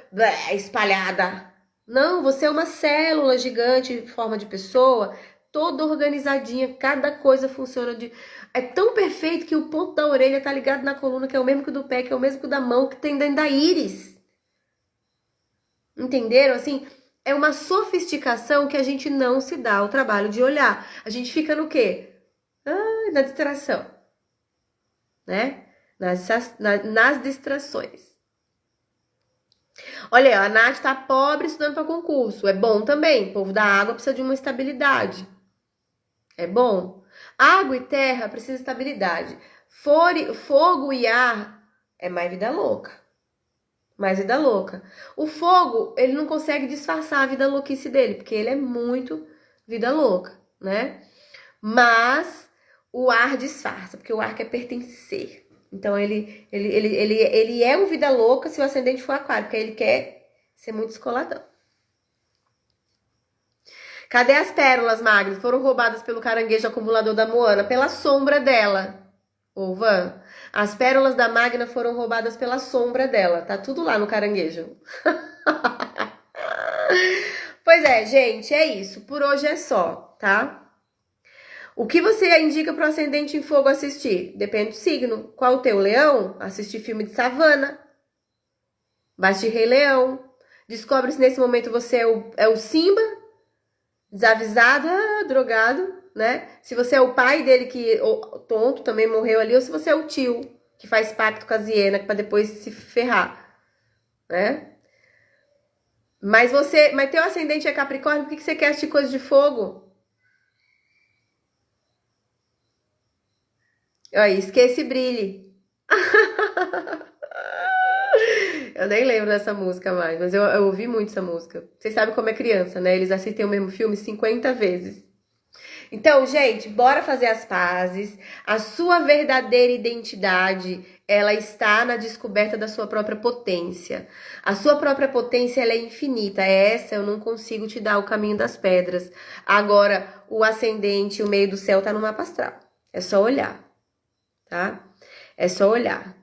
espalhada. Não, você é uma célula gigante em forma de pessoa, toda organizadinha, cada coisa funciona de... É tão perfeito que o ponto da orelha tá ligado na coluna, que é o mesmo que o do pé, que é o mesmo que o da mão, que tem dentro da íris. Entenderam? Assim, é uma sofisticação que a gente não se dá o trabalho de olhar. A gente fica no quê? Na distração. Né? Nas distrações. Olha aí, a Nath tá pobre estudando para concurso. É bom também. O povo da água precisa de uma estabilidade. É bom. Água e terra precisa de estabilidade. Fogo e ar é mais vida louca. Mais vida louca. O fogo, ele não consegue disfarçar a vida louquice dele, porque ele é muito vida louca, né? Mas o ar disfarça, porque o ar quer pertencer. Então, ele é um vida louca se o ascendente for aquário, porque ele quer ser muito descoladão. Cadê as pérolas, Magno? Foram roubadas pelo caranguejo acumulador da Moana, pela sombra dela. Ô, Van, as pérolas da Magna foram roubadas pela sombra dela. Tá tudo lá no caranguejo. Pois é, gente, é isso. Por hoje é só, tá? O que você indica pro ascendente em fogo assistir? Depende do signo. Qual o teu? Leão? Assistir filme de savana. Vai assistir Rei Leão. Descobre se nesse momento você é o Simba, desavisado, drogado, né? Se você é o pai dele que tonto também morreu ali, ou se você é o tio que faz pacto com a hiena pra depois se ferrar, né? Mas teu ascendente é Capricórnio, por que você quer assistir coisa de fogo? Aí, esquece brilhe. Eu nem lembro dessa música mais, mas eu ouvi muito essa música. Vocês sabem como é criança, né? Eles assistem o mesmo filme 50 vezes. Então, gente, bora fazer as pazes. A sua verdadeira identidade, ela está na descoberta da sua própria potência. A sua própria potência, ela é infinita. Essa eu não consigo te dar o caminho das pedras. Agora, o ascendente, o meio do céu tá no mapa astral. É só olhar, tá? É só olhar.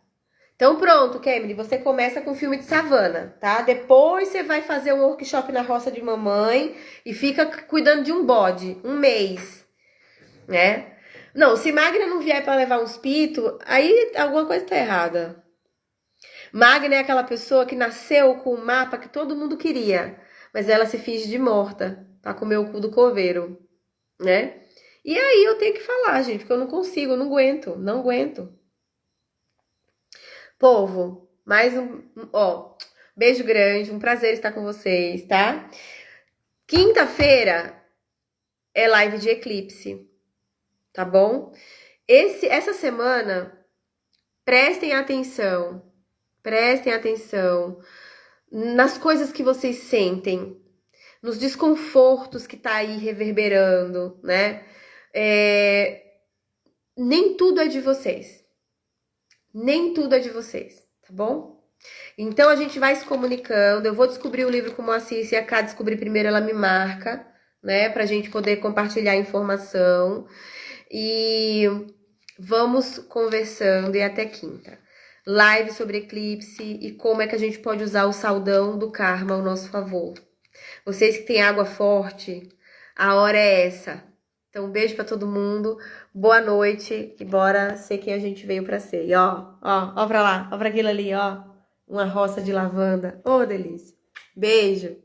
Então pronto, Kemily, você começa com filme de savana, tá? Depois você vai fazer um workshop na roça de mamãe e fica cuidando de um bode, um mês, né? Não, se Magna não vier para levar uns pitos, aí alguma coisa tá errada. Magna é aquela pessoa que nasceu com um mapa que todo mundo queria, mas ela se finge de morta pra comer o cu do coveiro, né? E aí eu tenho que falar, gente, porque eu não consigo, eu não aguento, não aguento. Povo, mais beijo grande, um prazer estar com vocês, tá? Quinta-feira é live de eclipse, tá bom? Essa semana, prestem atenção nas coisas que vocês sentem, nos desconfortos que tá aí reverberando, né? Nem tudo é de vocês. Nem tudo é de vocês, tá bom? Então a gente vai se comunicando. Eu vou descobrir o livro com o Moacir. Se a Cá descobrir primeiro, ela me marca, né? Pra gente poder compartilhar a informação. E vamos conversando e até quinta. Live sobre eclipse e como é que a gente pode usar o saudão do karma ao nosso favor. Vocês que têm água forte, a hora é essa. Então, um beijo pra todo mundo. Boa noite e bora ser quem a gente veio pra ser. E ó pra lá, ó pra aquilo ali, ó. Uma roça de lavanda. Ô, delícia. Beijo.